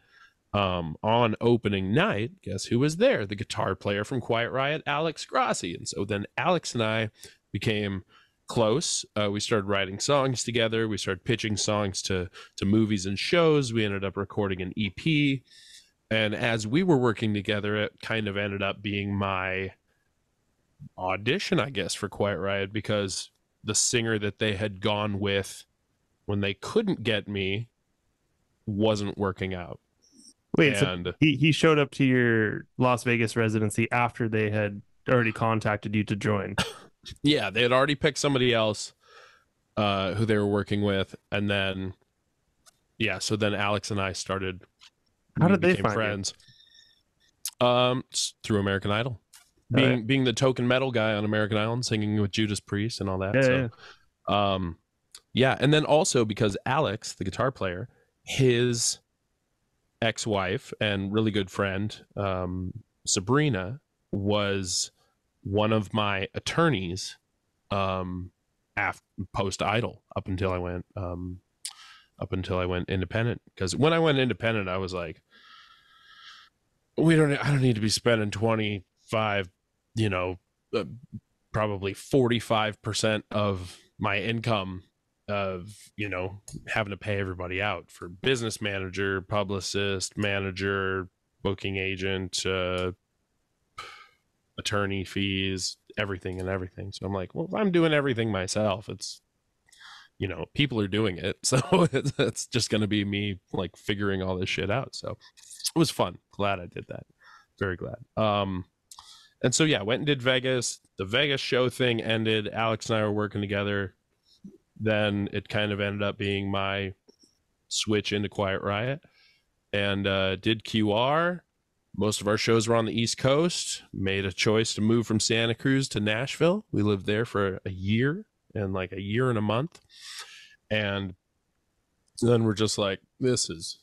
on opening night, guess who was there? The guitar player from Quiet Riot, Alex Grassi. And so then Alex and I became close. We started writing songs together. We started pitching songs to movies and shows. We ended up recording an EP. And as we were working together, it kind of ended up being my audition, I guess, for Quiet Riot, because the singer that they had gone with when they couldn't get me wasn't working out.
Wait, and so he showed up to your Las Vegas residency after they had already contacted you to join.
Yeah, they had already picked somebody else who they were working with, and then so then Alex and I started.
How did they find
friends? Through American Idol, being the token metal guy on American Idol, and singing with Judas Priest and all that. And then also because Alex, the guitar player, his ex-wife and really good friend, Sabrina, was one of my attorneys post Idol up until I went independent. Because when I went independent, I was like, I don't need to be spending 25, probably 45% of my income of, having to pay everybody out for business manager, publicist, manager, booking agent, attorney fees, everything. So I'm like, well, if I'm doing everything myself, it's, people are doing it. So it's just going to be me like figuring all this shit out. So it was fun. Glad I did that. Very glad. And so, went and did Vegas. The Vegas show thing ended. Alex and I were working together. Then it kind of ended up being my switch into Quiet Riot, and did QR. Most of our shows were on the East Coast. Made a choice to move from Santa Cruz to Nashville. We lived there for a year and like a year and a month. And then we're just like, this is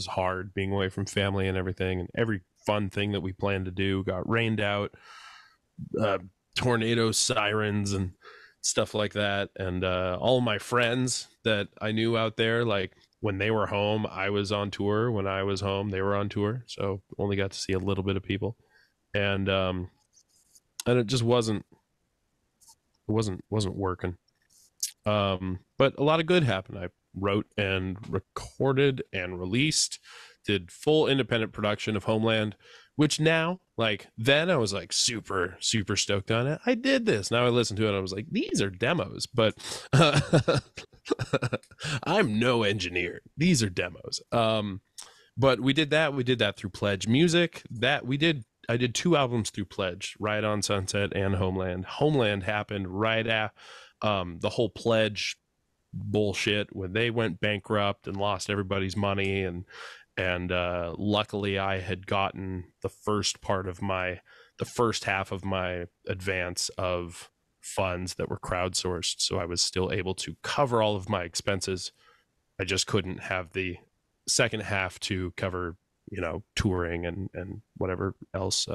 hard, being away from family and everything. And every fun thing that we planned to do got rained out, tornado sirens and stuff like that. And all of my friends that I knew out there, like when they were home, I was on tour. When I was home, they were on tour. So only got to see a little bit of people. And it just wasn't working. But a lot of good happened. I wrote and recorded and released, did full independent production of Homeland, which now, like then I was like super, super stoked on it. I did this. Now I listened to it and I was like, these are demos, but I'm no engineer. These are demos. But we did that. We did that through Pledge Music. That we did did 2 albums through Pledge, Ride on Sunset and Homeland. Homeland happened right after the whole Pledge bullshit when they went bankrupt and lost everybody's money, and luckily I had gotten the first half of my advance of funds that were crowdsourced, so I was still able to cover all of my expenses. I just couldn't have the second half to cover, touring and whatever else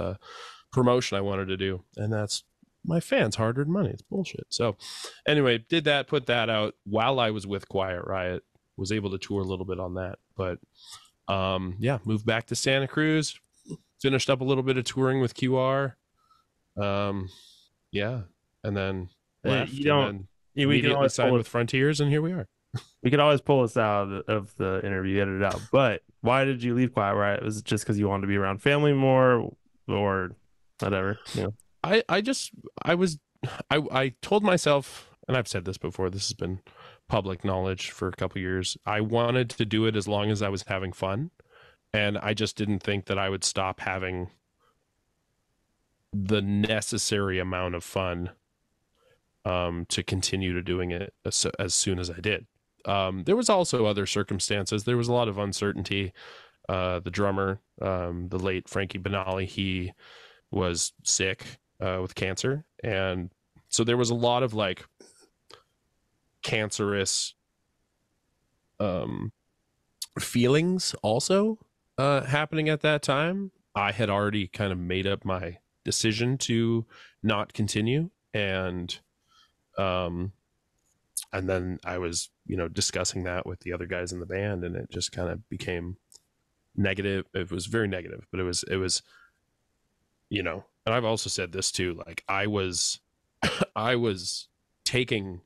promotion I wanted to do, and that's my fans' hard-earned money. It's bullshit. So anyway, did that, put that out while I was with Quiet Riot, was able to tour a little bit on that, but yeah, moved back to Santa Cruz, finished up a little bit of touring with QR, yeah, and then left,
You don't.
and then
We can
immediately
always
signed with Frontiers, and here we are.
we could always pull this out of the interview, edit it out. But why did you leave Quiet Riot? Was it just because you wanted to be around family more, or whatever?
I told myself, and I've said this before, this has been public knowledge for a couple years, I wanted to do it as long as I was having fun, and I just didn't think that I would stop having the necessary amount of fun to continue to doing it as soon as I did. There was also other circumstances. There was a lot of uncertainty. The drummer, the late Frankie Benali, he was sick with cancer, and so there was a lot of like cancerous feelings also happening at that time. I had already kind of made up my decision to not continue, and then I was, discussing that with the other guys in the band, and it just kind of became negative. It was very negative, but it was, and I've also said this too, like I was taking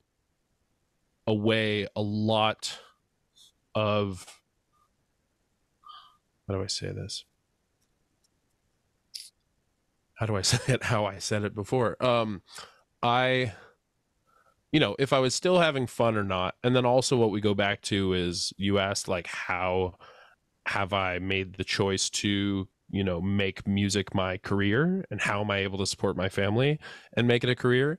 away a lot of, how do I say this? How do I say it? How I said it before. If I was still having fun or not. And then also what we go back to is, you asked like, how have I made the choice to, make music my career, and how am I able to support my family and make it a career?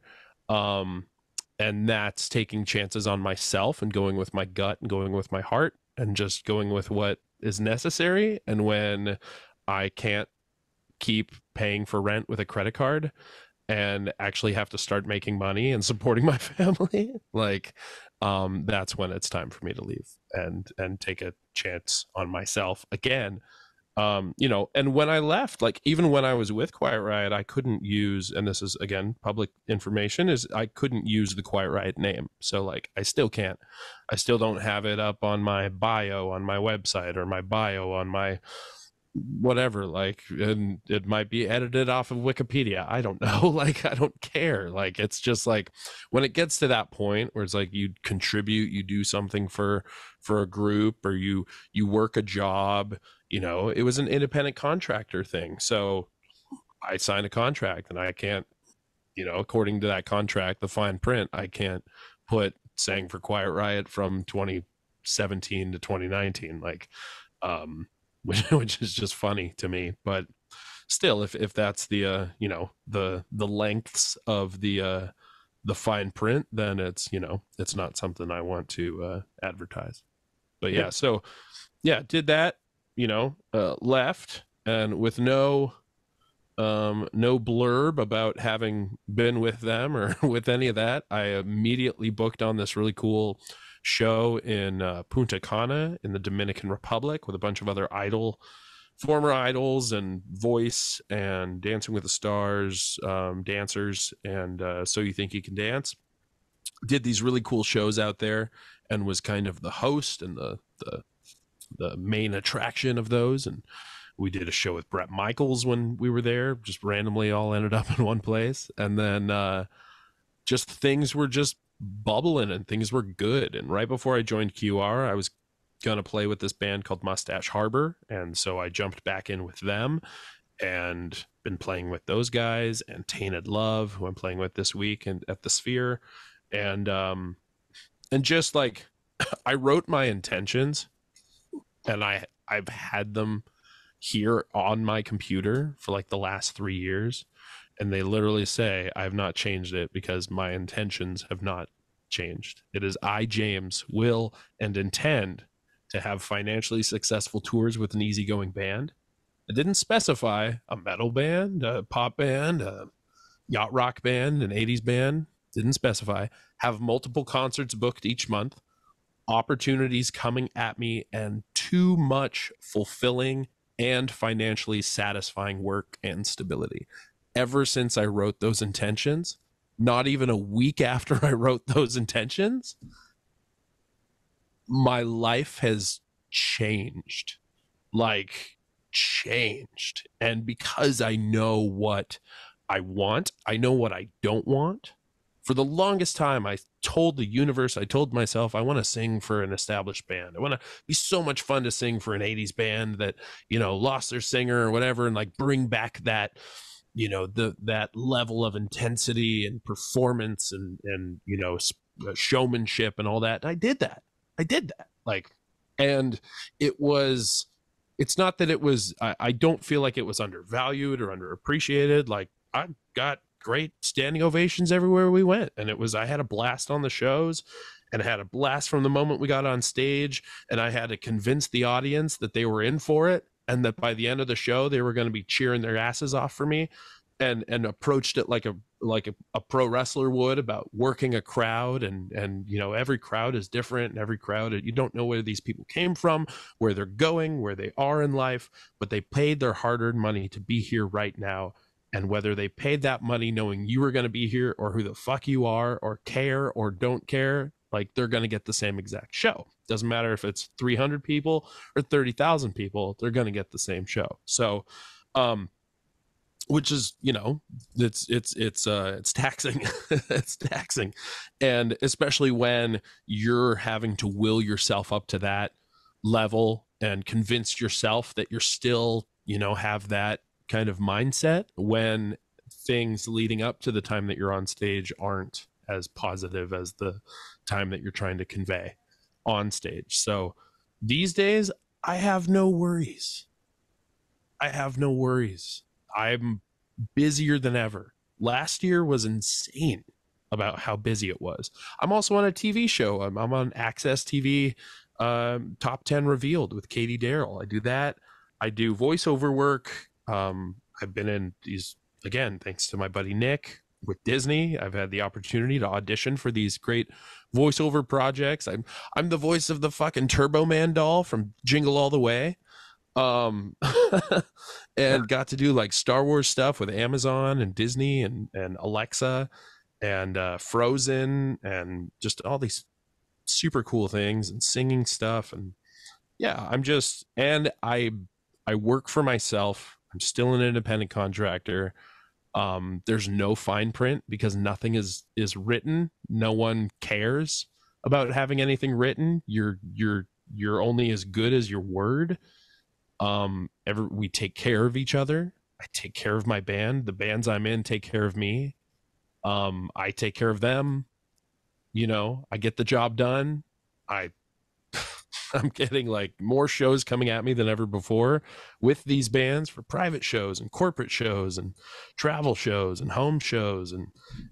And that's taking chances on myself and going with my gut and going with my heart and just going with what is necessary. And when I can't keep paying for rent with a credit card and actually have to start making money and supporting my family, like that's when it's time for me to leave and take a chance on myself again. And when I left, like even when I was with Quiet Riot, I couldn't use, and this is again public information, is I couldn't use the Quiet Riot name. So like I still can't, I still don't have it up on my bio on my website, or my bio on my whatever, like, and it might be edited off of Wikipedia, I don't know. Like I don't care. Like it's just like when it gets to that point where it's like you contribute, you do something for a group, or you work a job, it was an independent contractor thing, so I signed a contract, and I can't, according to that contract, the fine print, I can't put sang for Quiet Riot from 2017 to 2019, like which is just funny to me. But still, if that's the the lengths of the fine print, then it's it's not something I want to advertise. But yeah, so yeah, did that, left, and with no blurb about having been with them or with any of that. I immediately booked on this really cool show in Punta Cana in the Dominican Republic with a bunch of other former idols and Voice and Dancing with the Stars dancers, and So You Think You Can Dance. Did these really cool shows out there, and was kind of the host and the main attraction of those. And we did a show with Bret Michaels when we were there, just randomly all ended up in one place. And then just things were just bubbling and things were good. And right before I joined QR, I was gonna play with this band called Mustache Harbor, and so I jumped back in with them and been playing with those guys, and Tainted Love, who I'm playing with this week and at the Sphere. And just like I wrote my intentions, and I've had them here on my computer for like the last 3 years. And they literally say, I have not changed it because my intentions have not changed. It is I, James, will and intend to have financially successful tours with an easygoing band. It didn't specify a metal band, a pop band, a yacht rock band, an 80s band. Didn't specify. Have multiple concerts booked each month, opportunities coming at me, and too much fulfilling and financially satisfying work and stability. Ever since I wrote those intentions, not even a week after I wrote those intentions, my life has changed. Like, changed. And because I know what I want, I know what I don't want. For the longest time, I told the universe, I told myself, I want to sing for an established band. I want to be so much fun to sing for an 80s band that, you know, lost their singer or whatever, and like bring back that, you know, that level of intensity and performance and you know, showmanship and all that. And I did that. Like, and it was, it's not that it was, I don't feel like it was undervalued or underappreciated. Like, I got great standing ovations everywhere we went. And it was, I had a blast on the shows and I had a blast from the moment we got on stage. And I had to convince the audience that they were in for it. And that by the end of the show, they were going to be cheering their asses off for me, and approached it like a pro wrestler would, about working a crowd. And you know, every crowd is different, and every crowd, you don't know where these people came from, where they're going, where they are in life, but they paid their hard-earned money to be here right now. And whether they paid that money knowing you were going to be here, or who the fuck you are, or care or don't care, like, they're going to get the same exact show. Doesn't matter if it's 300 people or 30,000 people, they're going to get the same show. So which is, you know, it's taxing. It's taxing. And especially when you're having to will yourself up to that level and convince yourself that you're still, you know, have that kind of mindset when things leading up to the time that you're on stage aren't as positive as the time that you're trying to convey on stage. So these days, I have no worries. I'm busier than ever. Last year was insane about how busy it was. I'm also on a TV show. I'm on Access TV, Top 10 Revealed with Katie Darrell. I do that. I do voiceover work. I've been in these, again, thanks to my buddy Nick with Disney. I've had the opportunity to audition for these great voiceover projects. I'm the voice of the fucking Turbo Man doll from Jingle All the Way. And got to do like Star Wars stuff with Amazon and Disney and Alexa and Frozen and just all these super cool things, and singing stuff. And yeah, I'm just, and I work for myself. I'm still an independent contractor. There's no fine print because nothing is written. No one cares about having anything written. You're only as good as your word. We take care of each other. I take care of my band. The bands I'm in take care of me. I take care of them. You know, I get the job done. I'm getting like more shows coming at me than ever before with these bands for private shows and corporate shows and travel shows and home shows. And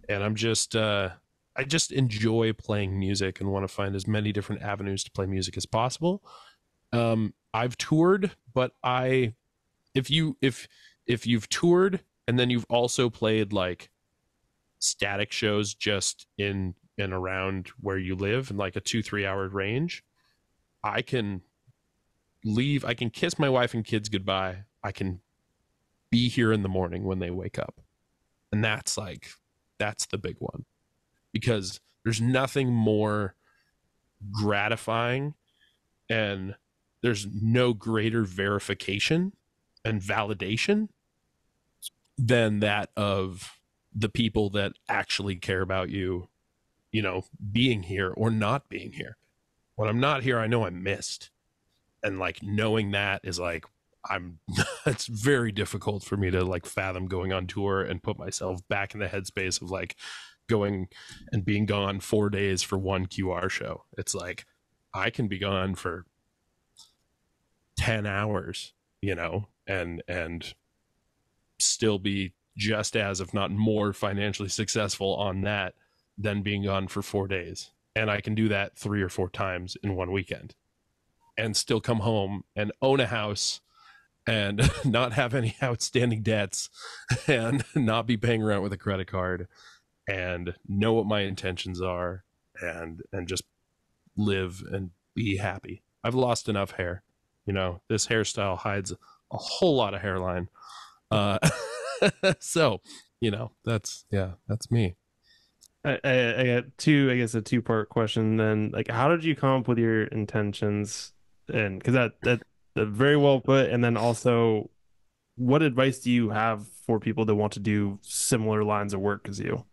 I'm just, I just enjoy playing music and want to find as many different avenues to play music as possible. I've toured, but if you've toured and then you've also played like static shows just in and around where you live in like a 2-3 hour range, I can leave. I can kiss my wife and kids goodbye. I can be here in the morning when they wake up. And that's the big one, because there's nothing more gratifying and there's no greater verification and validation than that of the people that actually care about you, you know, being here or not being here. When I'm not here, I know I'm missed. And like knowing that is like, it's very difficult for me to like fathom going on tour and put myself back in the headspace of like going and being gone 4 days for one QR show. It's like, I can be gone for 10 hours, and still be just as, if not more, financially successful on that than being gone for 4 days. And I can do that 3 or 4 times in one weekend and still come home and own a house and not have any outstanding debts and not be paying rent with a credit card and know what my intentions are and just live and be happy. I've lost enough hair. This hairstyle hides a whole lot of hairline. So, that's me.
I got two, I guess a two-part question then. Like, how did you come up with your intentions? And because that very well put. And then also, what advice do you have for people that want to do similar lines of work as you,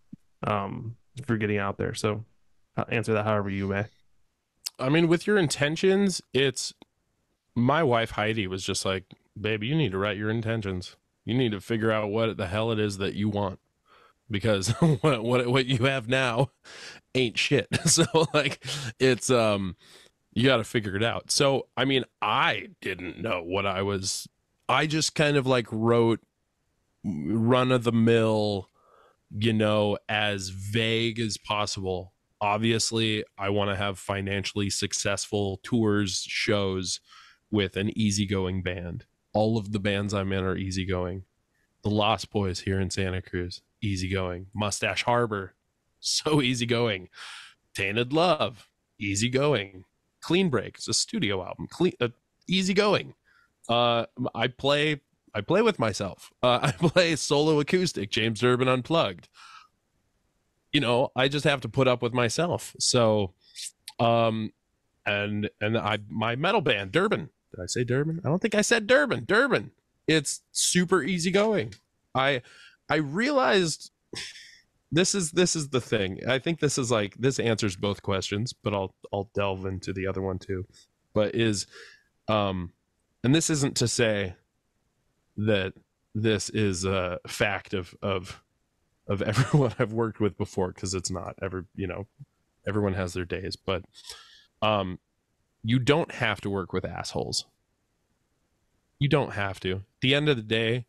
for getting out there? So, answer that however you may.
I mean, with your intentions, it's my wife Heidi was just like, baby, you need to write your intentions. You need to figure out what the hell it is that you want, because what you have now ain't shit. So like, it's you got to figure it out. So I mean, I didn't know what I just kind of like wrote run of the mill, as vague as possible. Obviously, I want to have financially successful tours, shows with an easygoing band. All of the bands I'm in are easygoing. The Lost Boys here in Santa Cruz, easygoing. Mustache Harbor, so easygoing. Tainted Love, easygoing. Clean Break, it's a studio album, easygoing. I play with myself. I play solo acoustic, James Durbin Unplugged. I just have to put up with myself. So, and my metal band, Durbin. Did I say Durbin? I don't think I said Durbin. Durbin. It's super easygoing. I realized this is the thing. I think this answers both questions, but I'll delve into the other one too. But and this isn't to say that this is a fact of everyone I've worked with before, because it's not. Everyone has their days, but you don't have to work with assholes. You don't have to. At the end of the day,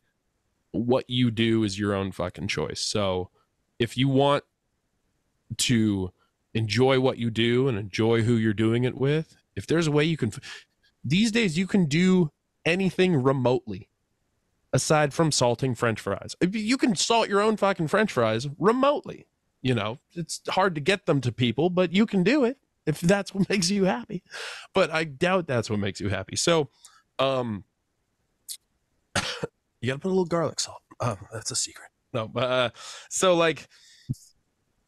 what you do is your own fucking choice. So if you want to enjoy what you do and enjoy who you're doing it with, if there's a way you can, these days you can do anything remotely aside from salting French fries. You can salt your own fucking French fries remotely. It's hard to get them to people, but you can do it if that's what makes you happy. But I doubt that's what makes you happy. So, you gotta put a little garlic salt. That's a secret. No, so like,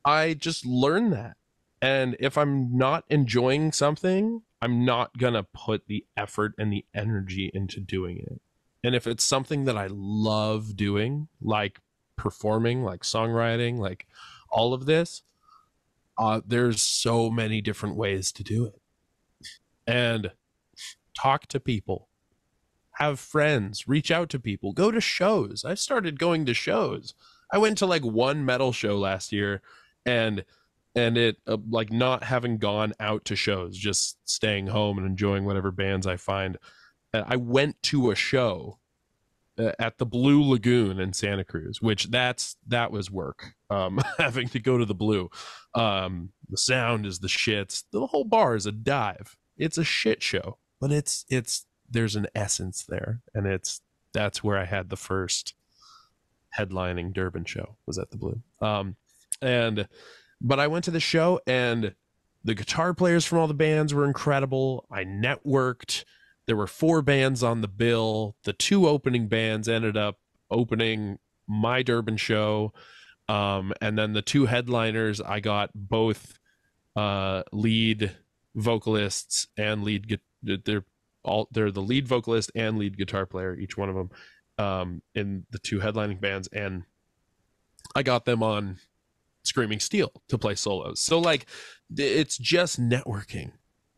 I just learned that. And if I'm not enjoying something, I'm not gonna put the effort and the energy into doing it. And if it's something that I love doing, like performing, like songwriting, like all of this, there's so many different ways to do it. And talk to people, have friends, reach out to people, go to shows. I started going to shows. I went to like one metal show last year, and it like not having gone out to shows, just staying home and enjoying whatever bands I find. I went to a show at the Blue Lagoon in Santa Cruz, which that was work. Having to go to the Blue. The sound is the shits. The whole bar is a dive. It's a shit show, but it's there's an essence there, and that's where I had the first headlining Durbin show, was at the Blue. But I went to the show, and the guitar players from all the bands were incredible. I networked. There were 4 bands on the bill. The 2 opening bands ended up opening my Durbin show. And then the 2 headliners, I got both lead vocalists and they're the lead vocalist and lead guitar player, each one of them, in the 2 headlining bands. And I got them on Screaming Steel to play solos. So like, it's just networking.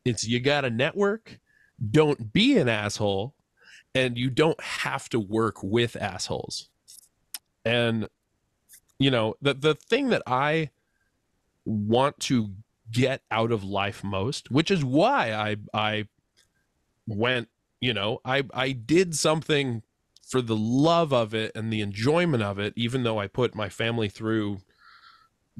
You got to network. Don't be an asshole, and you don't have to work with assholes. And the thing that I want to get out of life most, which is why I went You know, I did something for the love of it and the enjoyment of it, even though I put my family through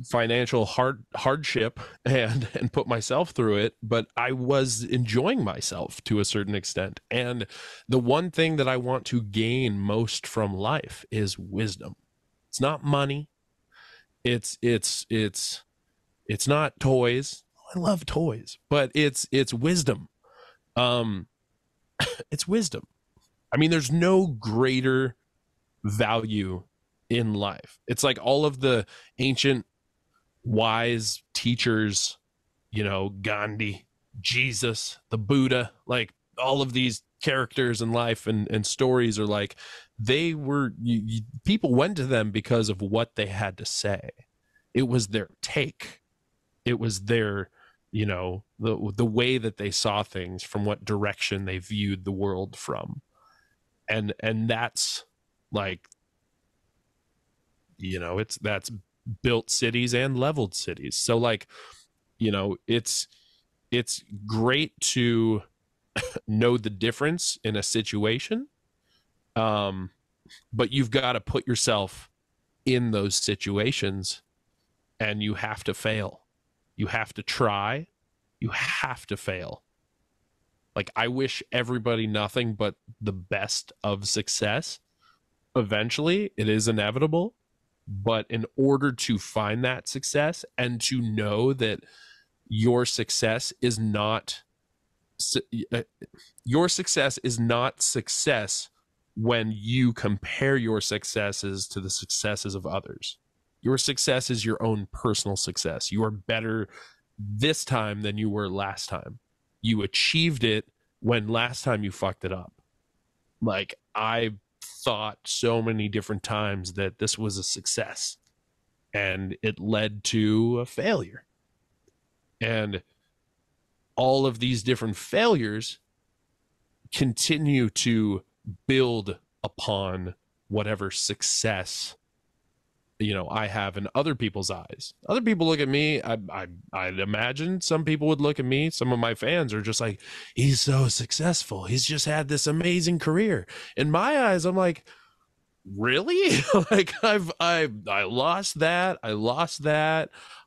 financial hardship and put myself through it, but I was enjoying myself to a certain extent. And the one thing that I want to gain most from life is wisdom. It's not money. It's not toys. I love toys, but it's wisdom. Um it's wisdom. I mean, there's no greater value in life. It's like all of the ancient wise teachers, you know, Gandhi, Jesus, the Buddha, like all of these characters in life and stories are like, they were, people went to them because of what they had to say. It was their take. It was their, you know, the way that they saw things, from what direction they viewed the world from. And that's like, you know, that's built cities and leveled cities. So like, you know, it's great to know the difference in a situation, um but you've got to put yourself in those situations, and you have to fail. You have to try. You have to fail. Like, I wish everybody nothing but the best of success. Eventually it is inevitable, but in order to find that success and to know that your success is not your success is not success when you compare your successes to the successes of others. Your success is your own personal success. You are better this time than you were last time. You achieved it when last time you fucked it up. Like, I thought so many different times that this was a success, and it led to a failure. And all of these different failures continue to build upon whatever success, you know, I have in other people's eyes. Other people look at me, I'd imagine some people would look at me, some of my fans are just like, he's so successful, he's just had this amazing career. In my eyes, I'm like, really? Like, I lost that,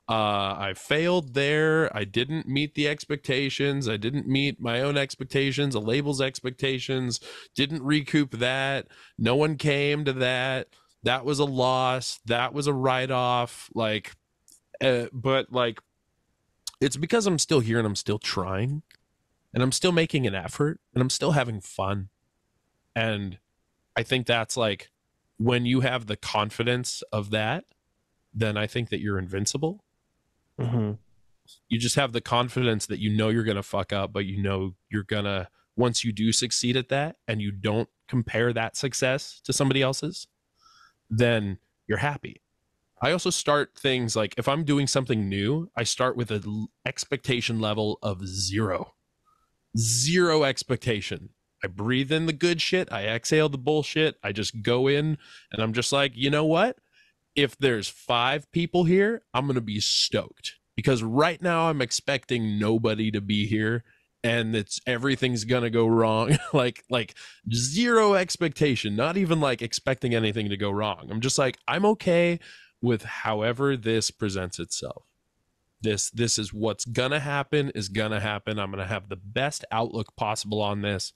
I failed there, I didn't meet the expectations, I didn't meet my own expectations, a label's expectations, didn't recoup that, no one came to that. That was a loss, that was a write-off. Like, but like, it's because I'm still here and I'm still trying and I'm still making an effort and I'm still having fun. And I think that's like, when you have the confidence of that, then I think that you're invincible.
Mm-hmm.
You just have the confidence that you know you're going to fuck up, but you know you're going to, once you do succeed at that and you don't compare that success to somebody else's, then you're happy. I also start things like, if I'm doing something new, I start with an expectation level of zero. Zero expectation. I breathe in the good shit. I exhale the bullshit. I just go in and I'm just like, you know what? If there's 5 people here, I'm going to be stoked, because right now I'm expecting nobody to be here and everything's going to go wrong. like zero expectation, not even like expecting anything to go wrong. I'm just like, I'm okay with however this presents itself. This is what's gonna happen is gonna happen. I'm gonna have the best outlook possible on this.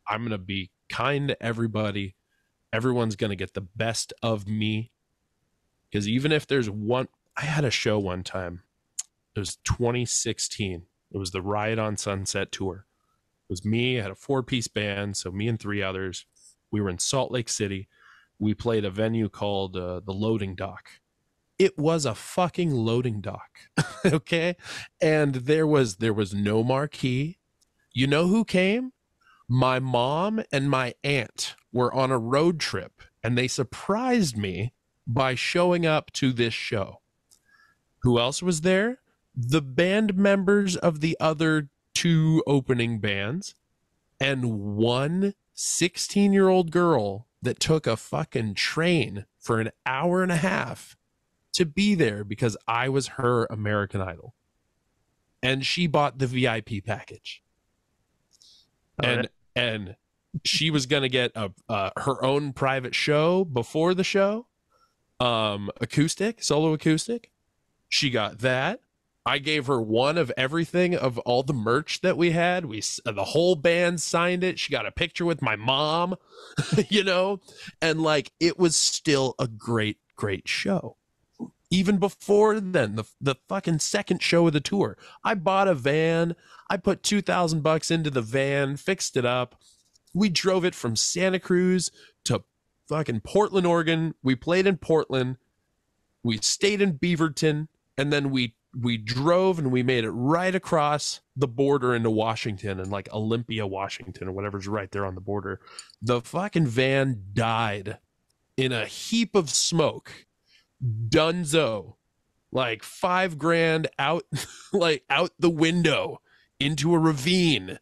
I'm gonna be kind to everybody. Everyone's gonna get the best of me. Because even if there's one, I had a show one time. It was 2016. It was the Riot on Sunset tour. It was me. I had a 4-piece band, so me and 3 others. We were in Salt Lake City. We played a venue called the Loading Dock. It was a fucking loading dock. Okay, and there was no marquee. You know who came? My mom and my aunt were on a road trip, and they surprised me by showing up to this show. Who else was there? The band members of the other 2 opening bands, and one 16-year-old girl that took a fucking train for an hour and a half to be there because I was her American Idol. And she bought the VIP package.
All
And
right.
and She was going to get her own private show before the show, acoustic, solo acoustic. She got that. I gave her one of everything of all the merch that we had. The whole band signed it. She got a picture with my mom, you know, and like it was still a great show. Even before then, the fucking second show of the tour, I bought a van. I put $2,000 into the van, fixed it up. We drove it from Santa Cruz to fucking Portland, Oregon. We played in Portland. We stayed in Beaverton, and then we drove and we made it right across the border into Washington, and like Olympia, Washington, or whatever's right there on the border. The fucking van died in a heap of smoke. Dunzo, like $5,000 out, like out the window into a ravine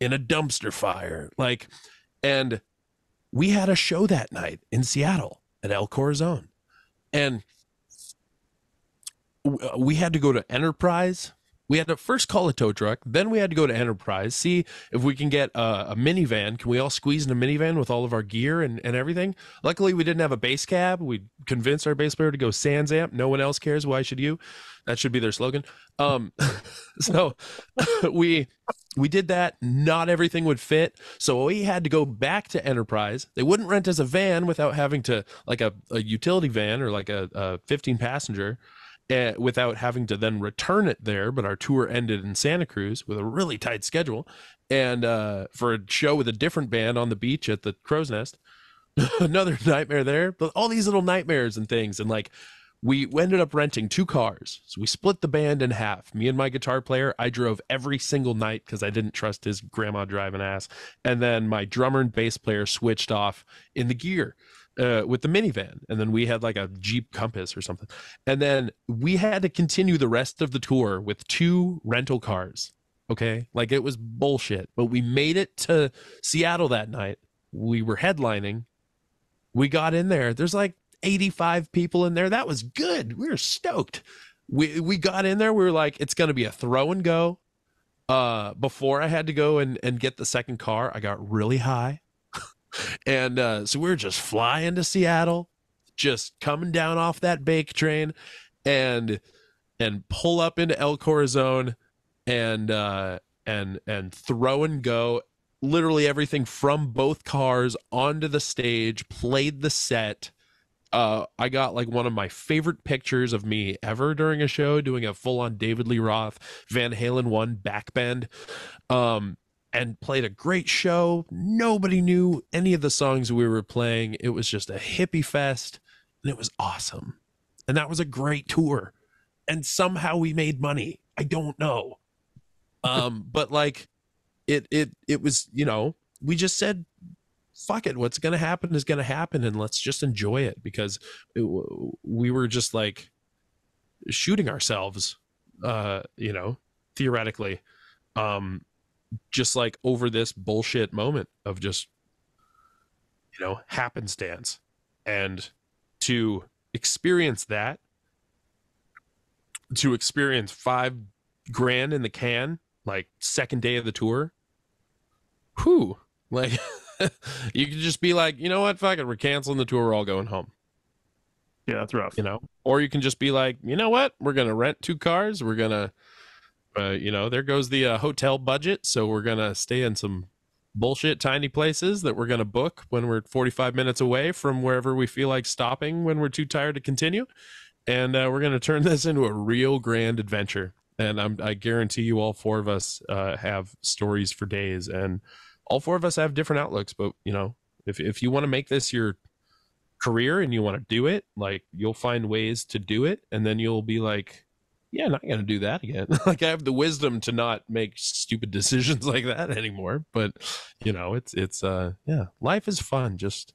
in a dumpster fire. Like, and we had a show that night in Seattle at El Corazon, and we had to go to Enterprise. We had to first call a tow truck, then we had to go to Enterprise, see if we can get a minivan. Can we all squeeze in a minivan with all of our gear and everything? Luckily, we didn't have a bass cab. We convinced our bass player to go Sans Amp. No one else cares. Why should you? That should be their slogan. So we did that. Not everything would fit, so we had to go back to Enterprise. They wouldn't rent us a van without having to, like a utility van or like a 15 passenger. Without having to then return it there. But our tour ended in Santa Cruz with a really tight schedule, and for a show with a different band on the beach at the Crow's Nest. Another nightmare there, but all these little nightmares and things. And like we ended up renting 2 cars, so we split the band in half. Me and my guitar player, I drove every single night because I didn't trust his grandma driving ass, and then my drummer and bass player switched off in the gear with the minivan, and then we had like a Jeep Compass or something, and then we had to continue the rest of the tour with 2 rental cars. Okay, like it was bullshit, but we made it to Seattle that night. We were headlining. We got in there. There's like 85 people in there. That was good. We were stoked. We got in there. We were like, it's gonna be a throw and go. Before I had to go and get the second car, I got really high. And so we were just flying to Seattle, just coming down off that bake train, and pull up into El Corazon, and throw and go. Literally everything from both cars onto the stage, played the set. I got like one of my favorite pictures of me ever during a show, doing a full-on David Lee Roth Van Halen 1 backbend. And played a great show. Nobody knew any of the songs we were playing. It was just a hippie fest, and it was awesome. And that was a great tour. And somehow we made money. I don't know. But like it was, you know, we just said, fuck it. What's going to happen is going to happen, and let's just enjoy it, because we were just like shooting ourselves, you know, theoretically. Just like over this bullshit moment of just, you know, happenstance. And to experience that, to experience $5,000 in the can, like second day of the tour, whew, like you could just be like, you know what, fuck it, we're canceling the tour, we're all going home.
Yeah, that's rough.
You know, or you can just be like, you know what, we're gonna rent 2 cars, we're gonna you know, there goes the hotel budget. So we're going to stay in some bullshit tiny places that we're going to book when we're 45 minutes away from wherever we feel like stopping when we're too tired to continue. And we're going to turn this into a real grand adventure. And I guarantee you all 4 of us have stories for days, and all 4 of us have different outlooks. But, you know, if you want to make this your career and you want to do it, like, you'll find ways to do it. And then you'll be like, yeah, I'm not going to do that again. Like, I have the wisdom to not make stupid decisions like that anymore. But, you know, it's yeah, life is fun. Just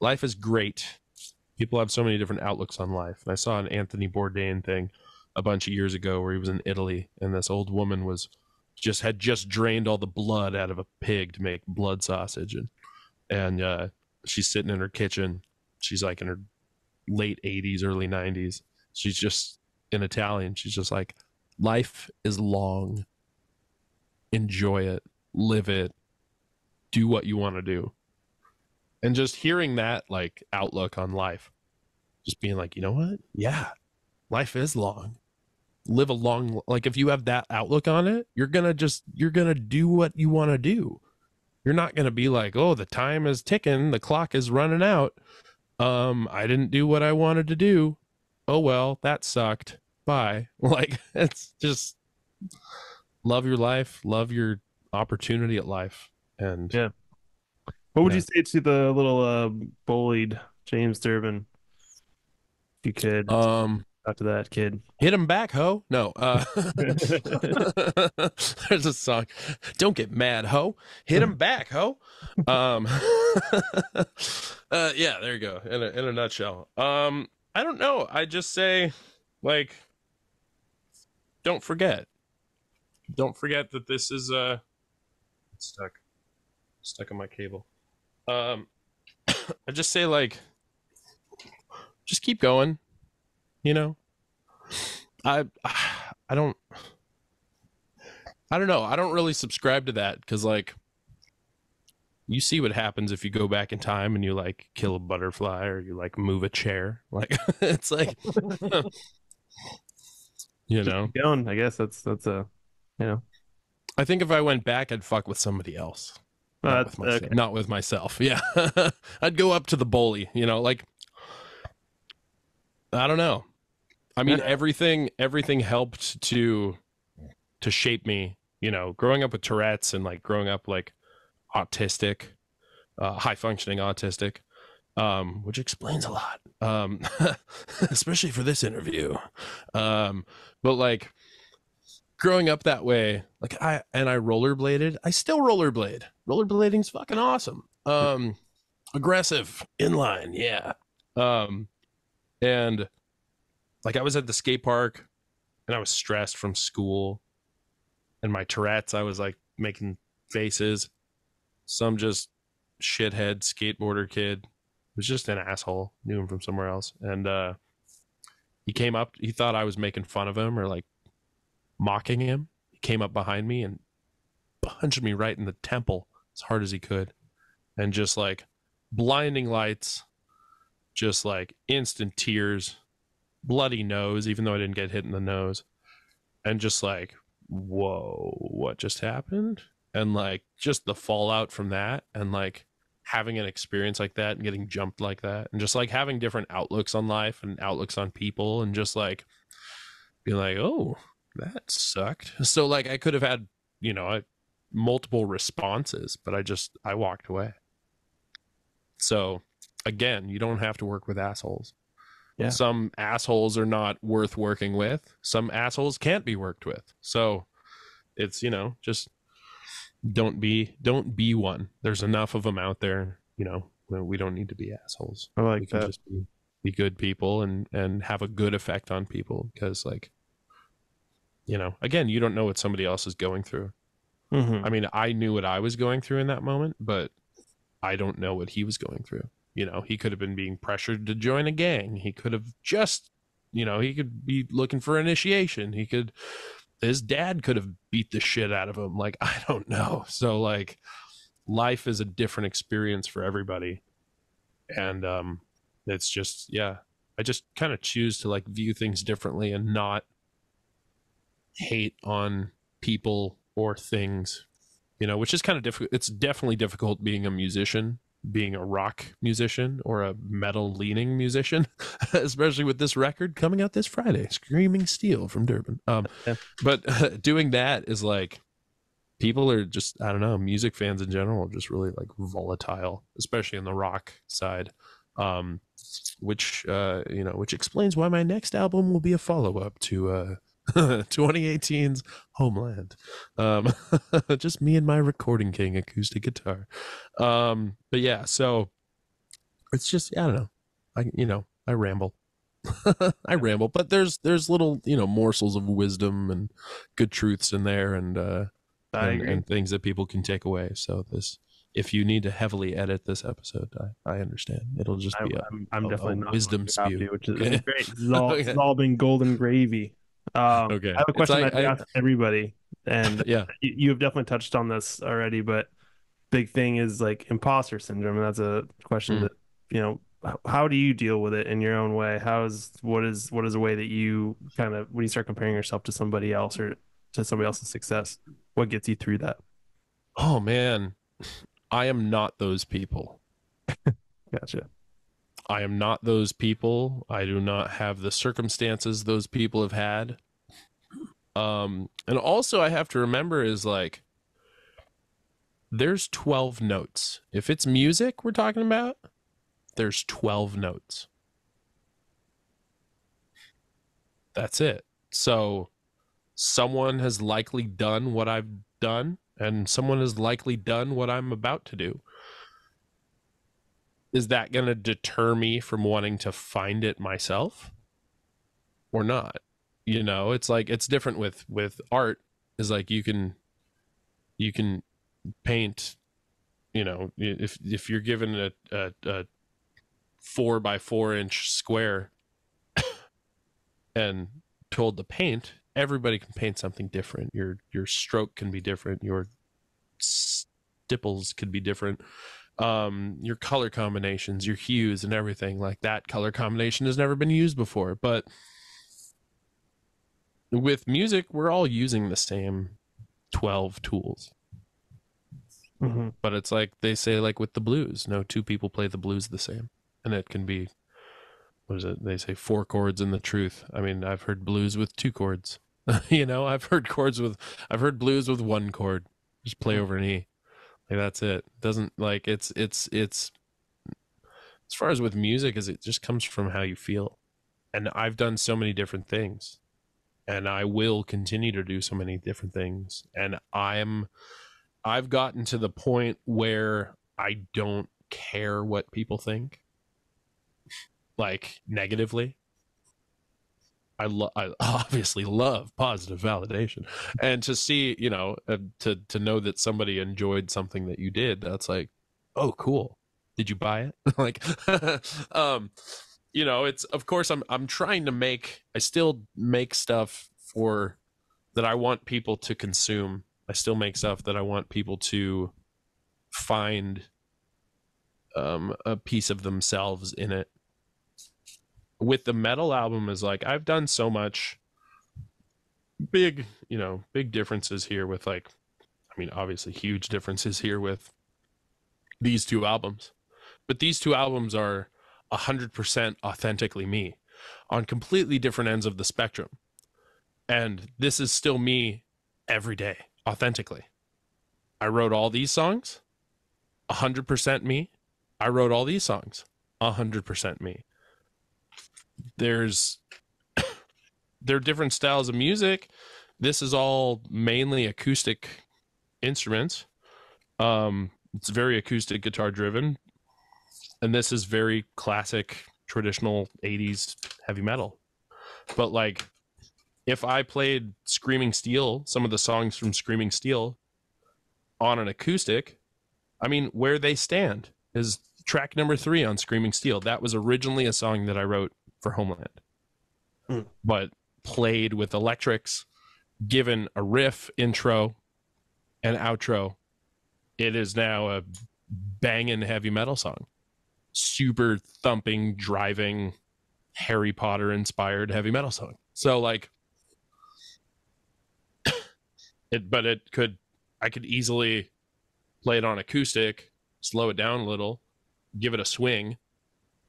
life is great. People have so many different outlooks on life. And I saw an Anthony Bourdain thing a bunch of years ago where he was in Italy, and this old woman had just drained all the blood out of a pig to make blood sausage. And she's sitting in her kitchen. She's like in her late 80s, early 90s. She's just, in Italian, she's just like, life is long, enjoy it, live it, do what you want to do. And just hearing that like outlook on life, just being like, you know what? Yeah, life is long. Live a long, like if you have that outlook on it, you're gonna do what you want to do. You're not gonna be like, oh, the time is ticking, the clock is running out. I didn't do what I wanted to do. Oh well, that sucked. Bye. Like, it's just love your life, love your opportunity at life. And
Yeah. What would
yeah.
you say to the little bullied James Durbin? If you could
um
talk to that kid.
Hit him back, ho. No. There's a song. Don't get mad, ho. Hit him back, ho. Um yeah, there you go. In a nutshell. I don't know. I just say, like, don't forget. Don't forget that this is stuck on my cable. I just say, like, just keep going, you know? I don't know. I don't really subscribe to that because, like, you see what happens if you go back in time and you like kill a butterfly or you like move a chair. Like, it's like, you know,
Keep going. I guess that's a, you know,
I think if I went back, I'd fuck with somebody else, not with myself.
okay.
Not with myself. Yeah, I'd go up to the bully. You know, like, I don't know. I mean, everything helped to shape me. You know, growing up with Tourette's and like growing up like autistic, high functioning autistic, which explains a lot, especially for this interview. But like growing up that way, like I rollerbladed. I still rollerblade. Rollerblading's fucking awesome. Aggressive inline, yeah. And like I was at the skate park and I was stressed from school and my Tourette's, I was like making faces. Some just shithead skateboarder kid was just an asshole, knew him from somewhere else. And he came up, he thought I was making fun of him or like mocking him. He came up behind me and punched me right in the temple as hard as he could. And just like blinding lights, just like instant tears, bloody nose, even though I didn't get hit in the nose. And just like, whoa, what just happened? And like just the fallout from that and like having an experience like that and getting jumped like that and just like having different outlooks on life and outlooks on people and just like being like, oh, that sucked. So like I could have had, you know, multiple responses, but I walked away. So again, you don't have to work with assholes.
Yeah.
Some assholes are not worth working with. Some assholes can't be worked with. So it's, you know, just don't be one. There's enough of them out there, you know. We don't need to be assholes.
I like
we can
that.
just be good people and have a good effect on people because, like, you know, again, you don't know what somebody else is going through.
Mm-hmm.
I mean, I knew what I was going through in that moment, but I don't know what he was going through. You know, he could have been being pressured to join a gang. He could have just, you know, he could be looking for initiation. His dad could have beat the shit out of him. Like, I don't know. So like life is a different experience for everybody. And it's just, yeah, I just kind of choose to like view things differently and not hate on people or things, you know, which is kind of difficult. It's definitely difficult being a musician, being a rock musician or a metal leaning musician, especially with this record coming out this Friday, Screaming Steel from Durbin. But doing that is like, people are just, I don't know, music fans in general are just really like volatile, especially on the rock side. Which you know, which explains why my next album will be a follow-up to 2018's Homeland. Just me and my Recording King acoustic guitar. But yeah, so it's just, I don't know. I ramble. I ramble, but there's little, you know, morsels of wisdom and good truths in there and things that people can take away. So if you need to heavily edit this episode, I understand. It'll just be
I'm definitely not
wisdom spew,
which is great. It's all been golden gravy.
Okay.
I have a question I ask everybody, and
yeah,
you have definitely touched on this already, but big thing is like imposter syndrome, and that's a question
Mm.
that, how do you deal with it in your own way? What is a way that you kind of, when you start comparing yourself to somebody else or to somebody else's success, what gets you through that?
Oh man, I am not those people.
Gotcha.
I am not those people. I do not have the circumstances those people have had. And also I have to remember is like there's 12 notes. If it's music we're talking about, there's 12 notes. That's it. So someone has likely done what I've done, and someone has likely done what I'm about to do. Is that going to deter me from wanting to find it myself or not? You know, it's like it's different with art. Is like you can paint. You know, if you're given a 4 by 4 inch square and told to paint, everybody can paint something different. Your stroke can be different. Your stipples could be different. Your color combinations, your hues, and everything like that. Color combination has never been used before, but with music, we're all using the same 12 tools.
Hmm.
But it's like they say, like with the blues, no two people play the blues the same, and it can be, what is it? They say 4 chords in the truth. I mean, I've heard blues with 2 chords. You know, I've heard blues with 1 chord. Just play over an E. Like that's it. Doesn't like it's as far as with music as it just comes from how you feel. And I've done so many different things, and I will continue to do so many different things. And I've gotten to the point where I don't care what people think, like negatively. I obviously love positive validation, and to see, to know that somebody enjoyed something that you did, that's like, oh, cool. Did you buy it? Like, um, it's, of course, I'm trying to I still make stuff for that I want people to consume. I still make stuff that I want people to find a piece of themselves in it. With the metal album is like I've done so much big differences here with, like, I mean, obviously huge differences here with these 2 albums. But these 2 albums are 100% authentically me on completely different ends of the spectrum. And this is still me every day, authentically. I wrote all these songs, 100% me. I wrote all these songs, 100% me. There are different styles of music. This is all mainly acoustic instruments. It's very acoustic guitar driven, and this is very classic, traditional 80s heavy metal. But like, if I played Screaming Steel, some of the songs from Screaming Steel on an acoustic, I mean, Where They Stand is track number 3 on Screaming Steel. That was originally a song that I wrote for Homeland, but played with electrics, given a riff, intro, and outro. It is now a banging heavy metal song. Super thumping, driving, Harry Potter inspired heavy metal song. So like I could easily play it on acoustic, slow it down a little, give it a swing,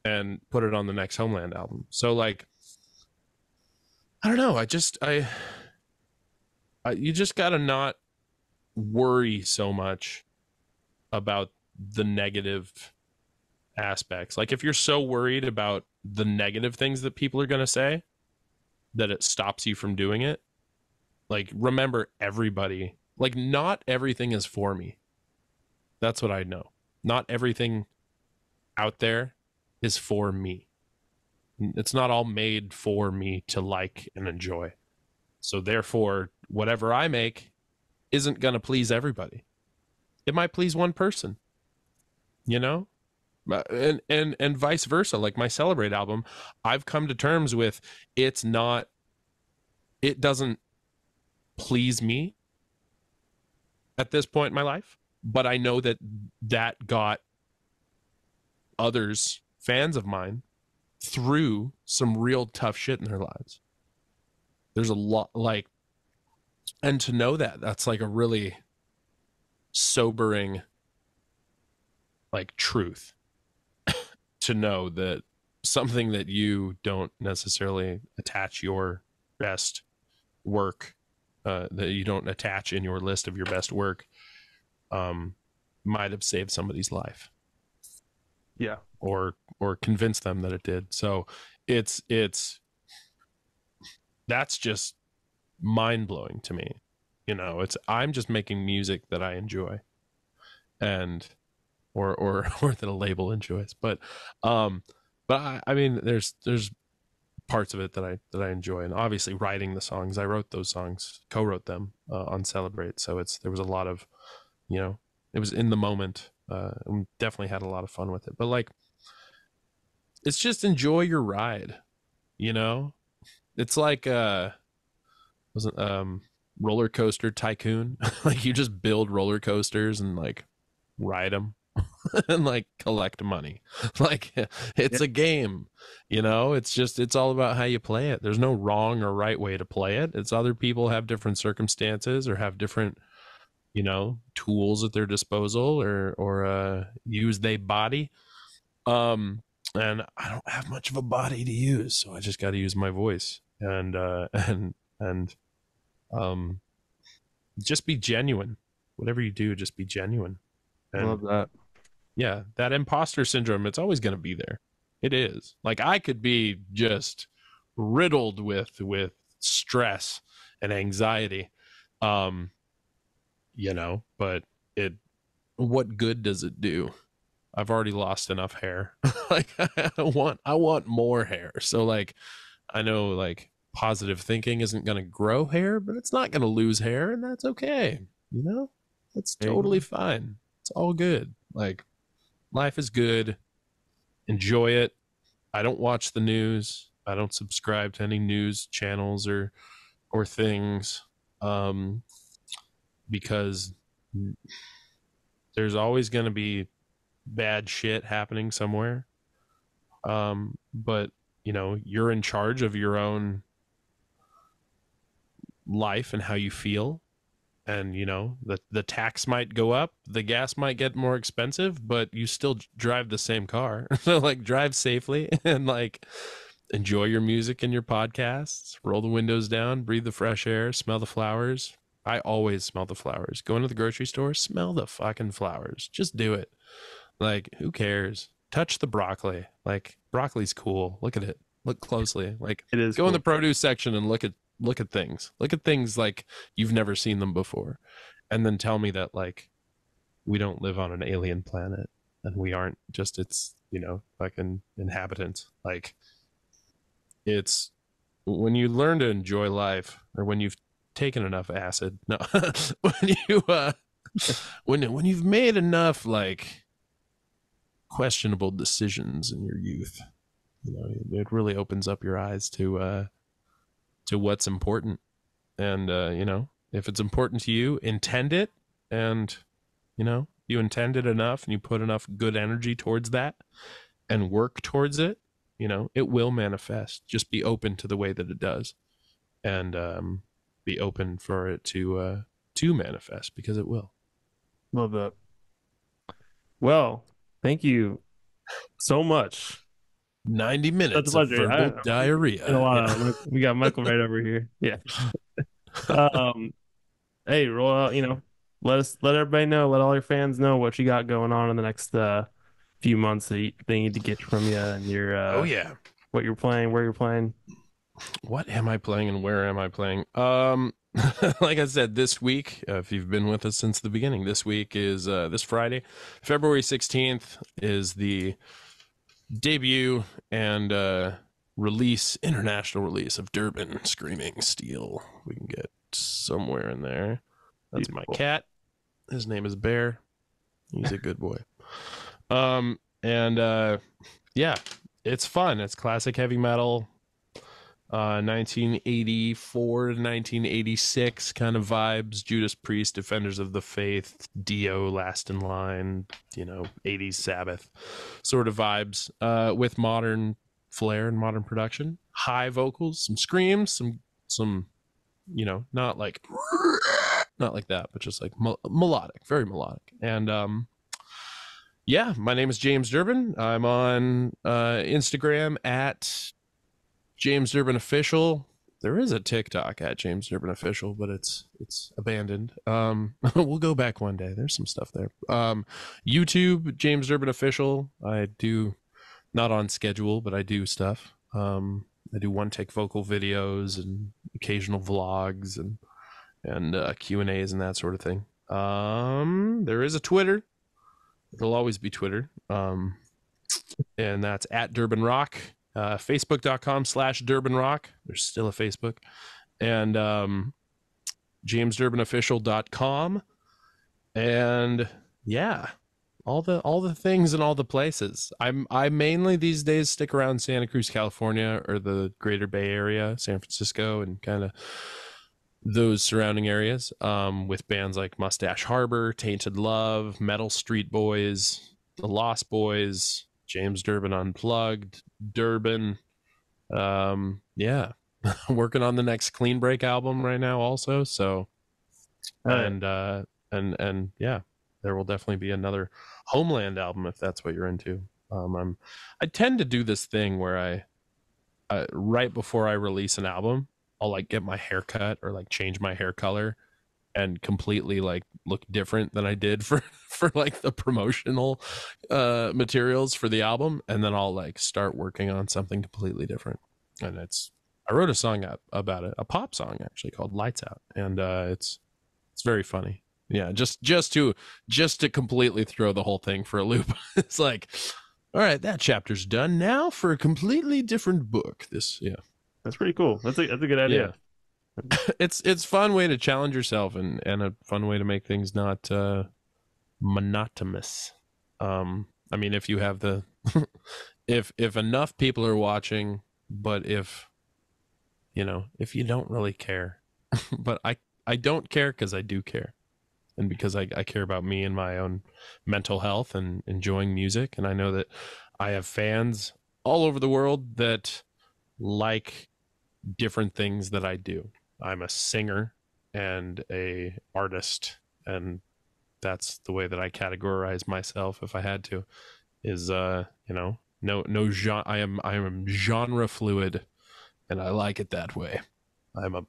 and put it on the next Homeland album. So like, I don't know. You just gotta not worry so much about the negative aspects. Like, if you're so worried about the negative things that people are gonna say that it stops you from doing it, like, remember, everybody, like, not everything is for me. That's what I know. Not everything out there is for me. It's not all made for me to like and enjoy. So therefore, whatever I make isn't going to please everybody. It might please one person, you know? And vice versa. Like my Celebrate album, I've come to terms with it doesn't please me at this point in my life. but I know that that got others, fans of mine, through some real tough shit in their lives. There's a lot, like, and to know that, that's like a really sobering, like, truth to know that something that you don't necessarily attach your best work, that you don't attach in your list of your best work, might have saved somebody's life.
Yeah.
Or convince them that it did. So it's that's just mind blowing to me. You know, I'm just making music that I enjoy, and or that a label enjoys. But I mean, there's parts of it that I enjoy, and obviously writing the songs. I wrote those songs, co-wrote them on Celebrate. So there was a lot of, you know, it was in the moment. And definitely had a lot of fun with it. But like, it's just enjoy your ride, you know. It's like wasn't Roller Coaster Tycoon. Like, you just build roller coasters and like ride them and like collect money. Like, it's a game, you know. It's all about how you play it. There's no wrong or right way to play it. It's other people have different circumstances or have different, you know, tools at their disposal, or use they body. And I don't have much of a body to use, so I just got to use my voice and just be genuine. Whatever you do, just be genuine. And
Love that.
yeah, that imposter syndrome, it's always going to be there. It is. Like, I could be just riddled with stress and anxiety, you know, but what good does it do? I've already lost enough hair. Like, I want more hair. So like, I know like positive thinking isn't going to grow hair, but it's not going to lose hair, and that's okay. You know, that's totally fine. It's all good. Like, life is good. Enjoy it. I don't watch the news. I don't subscribe to any news channels or things, because there's always going to be bad shit happening somewhere. But you know, you're in charge of your own life and how you feel. And you know, the tax might go up, the gas might get more expensive, but you still drive the same car. So like, drive safely and like, enjoy your music and your podcasts, roll the windows down, breathe the fresh air, smell the flowers. I always smell the flowers. Go into the grocery store, smell the fucking flowers. Just do it. Like, who cares? Touch the broccoli. Like, broccoli's cool. Look at it. Look closely. Like,
It is
go
cool.
in the produce section and look at things. Look at things like you've never seen them before. And then tell me that like, we don't live on an alien planet and we aren't just its, you know, fucking inhabitants. Like, it's when you learn to enjoy life, or when you've taken enough acid. No. When you when you've made enough like questionable decisions in your youth, you know, it really opens up your eyes to what's important. And you know, if it's important to you, intend it. And you know, you intend it enough and you put enough good energy towards that and work towards it, you know, it will manifest. Just be open to the way that it does, and be open for it to manifest, because it will.
Love that. Well, thank you so much.
90
That's a
minutes of
pleasure.
verbal diarrhea.
And a lot of, we got Michael right over here. Yeah. Hey, roll out, you know, let everybody know, let all your fans know what you got going on in the next few months that they need to get from you, and your
oh yeah,
what you're playing, where you're playing.
What am I playing and where am I playing? Like I said, this week, if you've been with us since the beginning, this week is this Friday, February 16th, is the debut and international release of Durbin Screaming Steel. We can get somewhere in there. That's
Beautiful.
my cat. His name is Bear. He's a good boy. And yeah, it's fun. It's classic heavy metal. 1984 to 1986 kind of vibes. Judas Priest, Defenders of the Faith, Dio, Last in Line, 80s Sabbath sort of vibes, with modern flair and modern production. High vocals, some screams, some not like that, but just like melodic, very melodic. And yeah, my name is James Durbin. I'm on Instagram at James Durbin Official. There is a TikTok at James Durbin Official, but it's abandoned. We'll go back one day. There's some stuff there. YouTube, James Durbin Official. I do, not on schedule, but I do stuff. I do one-take vocal videos and occasional vlogs and Q&As and that sort of thing. There is a Twitter. It'll always be Twitter. And that's at Durbin Rock. Facebook.com/Durbin Rock. There's still a Facebook. And JamesDurbinOfficial.com. And yeah, all the things and all the places. I mainly these days stick around Santa Cruz, California, or the Greater Bay Area, San Francisco, and kind of those surrounding areas, with bands like Mustache Harbor, Tainted Love, Metal Street Boys, The Lost Boys, James Durbin Unplugged, Durbin. Yeah. Working on the next Clean Break album right now also. So and yeah, there will definitely be another Homeland album if that's what you're into. I tend to do this thing where I right before I release an album, I'll like get my hair cut or like change my hair color and completely like look different than I did for like the promotional materials for the album, and then I'll like start working on something completely different. And I wrote a song about it, a pop song actually called Lights Out, and it's very funny. Yeah, just to completely throw the whole thing for a loop. It's like, all right, that chapter's done now for a completely different book.
That's pretty cool. That's a good idea.
Yeah. It's fun way to challenge yourself and a fun way to make things not monotonous. I mean, if you have the if enough people are watching, but if you don't really care, but I don't care because I do care, and because I care about me and my own mental health and enjoying music, and I know that I have fans all over the world that like different things that I do. I'm a singer and a artist, and that's the way that I categorize myself if I had to, is no genre. I am genre fluid, and I like it that way. I am a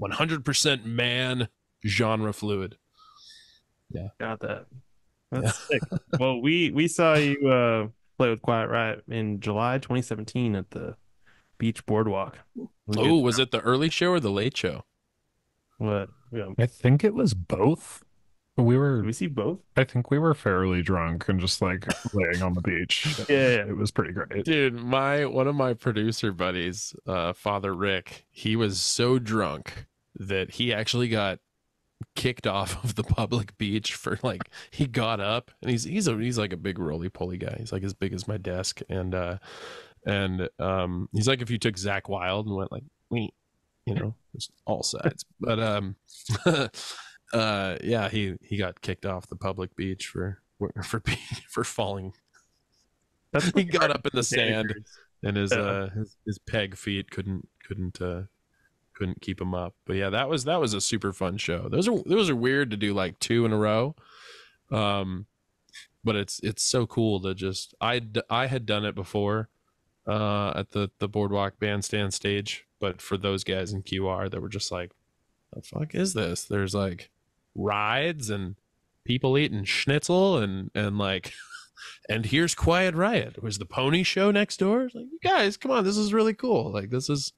100% man, genre fluid. Yeah.
Got that. That's sick. Well, we saw you play with Quiet Riot in July 2017 at the Beach Boardwalk.
Oh, was it the early show or the late show?
What? Yeah.
I think it was both.
Did we see both?
I think we were fairly drunk and just like laying on the beach.
Yeah.
It was pretty great.
Dude, one of my producer buddies, Father Rick, he was so drunk that he actually got kicked off of the public beach for like, he got up, and he's like a big roly-poly guy. He's like as big as my desk, and he's like if you took Zach Wilde and went like, just all sides. But yeah, he got kicked off the public beach for falling. He got up in the sand, and his peg feet couldn't keep him up. But yeah, that was a super fun show. Those are weird to do like two in a row. But it's so cool to just I had done it before at the Boardwalk Bandstand stage, but for those guys in QR that were just like, the fuck is this? There's like rides and people eating schnitzel and like and here's Quiet Riot. It was the pony show next door. It's like, you guys, come on, this is really cool. Like this is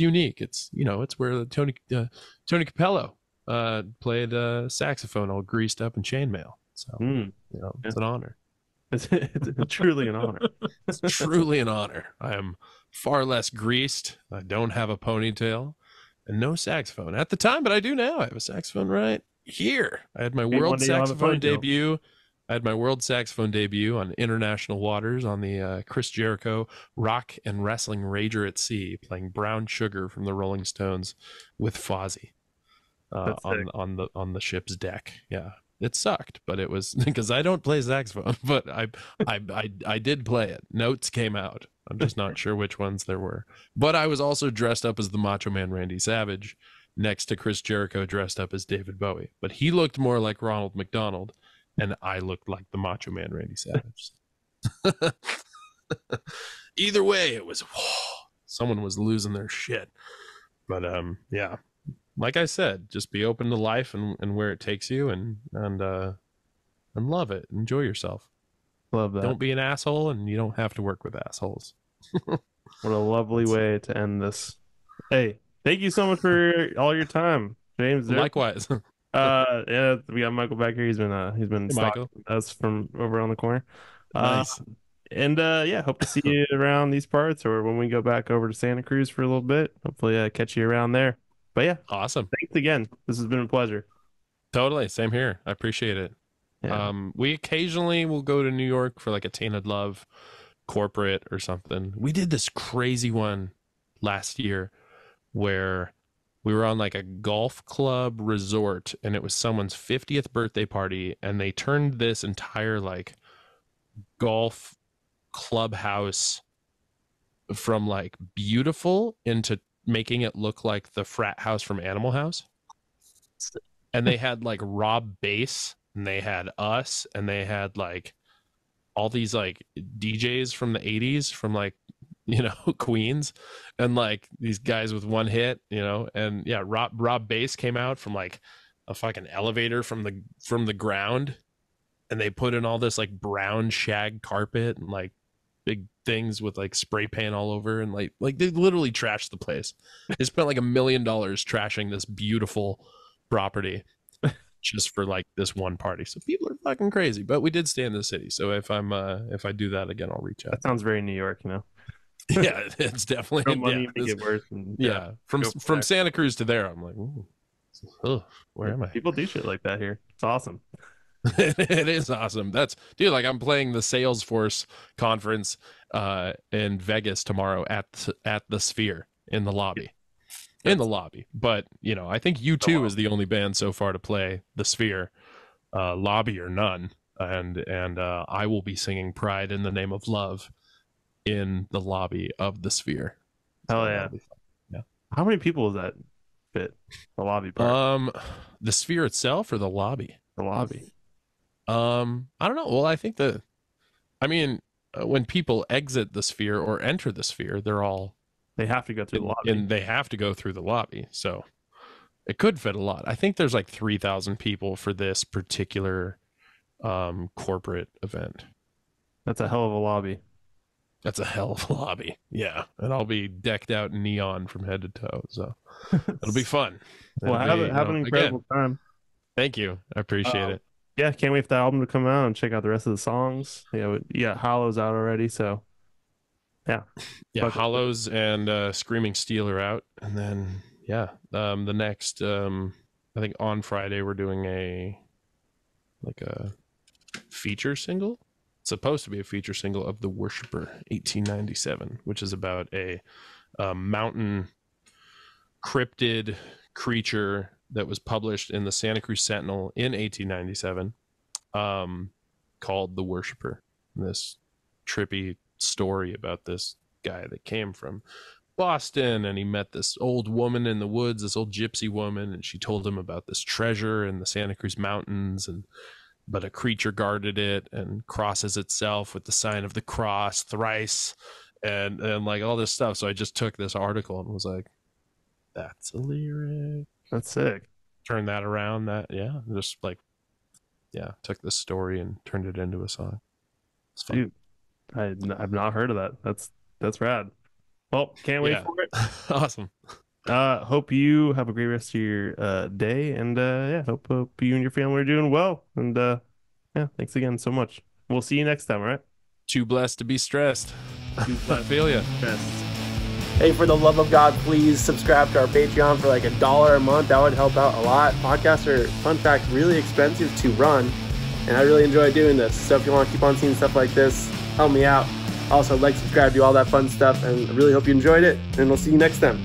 unique. It's it's where Tony Capello played saxophone all greased up in chainmail. So it's an honor.
It's truly an honor.
It's truly an honor. I am far less greased. I don't have a ponytail and no saxophone at the time, but I do now. I have a saxophone right here. I had my world saxophone debut I had my world saxophone debut on international waters on the Chris Jericho Rock and Wrestling Rager at Sea, playing Brown Sugar from the Rolling Stones with Fozzy on the ship's deck. Yeah, it sucked, but it was because I don't play saxophone, but I did play it. Notes came out. I'm just not sure which ones there were. But I was also dressed up as the Macho Man Randy Savage, next to Chris Jericho dressed up as David Bowie. But he looked more like Ronald McDonald, and I looked like the Macho Man Randy Savage. Either way, it was someone was losing their shit. But yeah, like I said, just be open to life and where it takes you, and love it. Enjoy yourself.
Love that.
Don't be an asshole, and you don't have to work with assholes.
What a lovely way to end this. Hey, thank you so much for all your time, James.
Likewise.
Yeah, we got Michael back here. He's been stalking us from over on the corner.
Nice.
And yeah, hope to see you around these parts, or when we go back over to Santa Cruz for a little bit. Hopefully, catch you around there. But yeah,
awesome.
Thanks again. This has been a pleasure.
Totally, same here. I appreciate it. Yeah. We occasionally will go to New York for like a Tainted Love corporate or something. We did this crazy one last year where we were on like a golf club resort, and it was someone's 50th birthday party, and they turned this entire like golf clubhouse from like beautiful into making it look like the frat house from Animal House. And they had like Rob Bass, and they had us, and they had like all these like DJs from the 80s from like, you know, Queens, and like these guys with one hit, you know. And yeah, Rob Bass came out from like a fucking elevator from the ground, and they put in all this like brown shag carpet and like big things with like spray paint all over, and like they literally trashed the place. They spent like $1 million trashing this beautiful property just for like this one party. So people are fucking crazy, but we did stay in the city. So if I do that again, I'll reach out.
That sounds very New York, you know.
Yeah, it's definitely
money make it worse. And,
yeah, from Santa Cruz to there, I'm like, ooh, where am I?
People do shit like that here. It's awesome.
It is awesome. That's dude. Like I'm playing the Salesforce conference in Vegas tomorrow at the Sphere in the lobby. In the lobby, but you know, I think U2 is the only band so far to play the Sphere, lobby or none, and I will be singing "Pride in the Name of Love" in the lobby of the Sphere.
Hell yeah! Yeah. How many people does that fit? The lobby part?
The Sphere itself or the lobby?
The lobby.
I don't know. Well, I think when people exit the Sphere or enter the Sphere,
they have to go through the lobby.
And they have to go through the lobby. So it could fit a lot. I think there's like 3,000 people for this particular corporate event.
That's a hell of a lobby.
That's a hell of a lobby. Yeah. And I'll be decked out in neon from head to toe. So it'll be fun.
Well, have an incredible time.
Thank you. I appreciate it.
Yeah, can't wait for the album to come out and check out the rest of the songs. Yeah, Hollow's out already, so yeah,
Hollows and Screaming Steel are out, and then the next I think on Friday we're doing a feature single. It's supposed to be a feature single of The Worshipper 1897, which is about a mountain cryptid creature that was published in the Santa Cruz Sentinel in 1897, called The Worshipper. This trippy story about this guy that came from Boston, and he met this old woman in the woods, this old gypsy woman, and she told him about this treasure in the Santa Cruz mountains, but a creature guarded it and crosses itself with the sign of the cross thrice, and like all this stuff. So I just took this article and was like, that's a lyric.
That's sick.
Turn that around. Took this story and turned it into a song. It's fun.
Dude, I've not heard of that. That's rad. Well, can't wait for it.
Awesome.
Hope you have a great rest of your day, and hope you and your family are doing well. And thanks again so much. We'll see you next time, all right?
Too blessed to be stressed.
Too blessed.
I feel ya.
Hey, for the love of God, please subscribe to our Patreon for like $1 a month. That would help out a lot. Podcasts are, fun fact, really expensive to run. and I really enjoy doing this. So if you want to keep on seeing stuff like this, help me out. Also, like, subscribe, do all that fun stuff, and I really hope you enjoyed it, and we'll see you next time.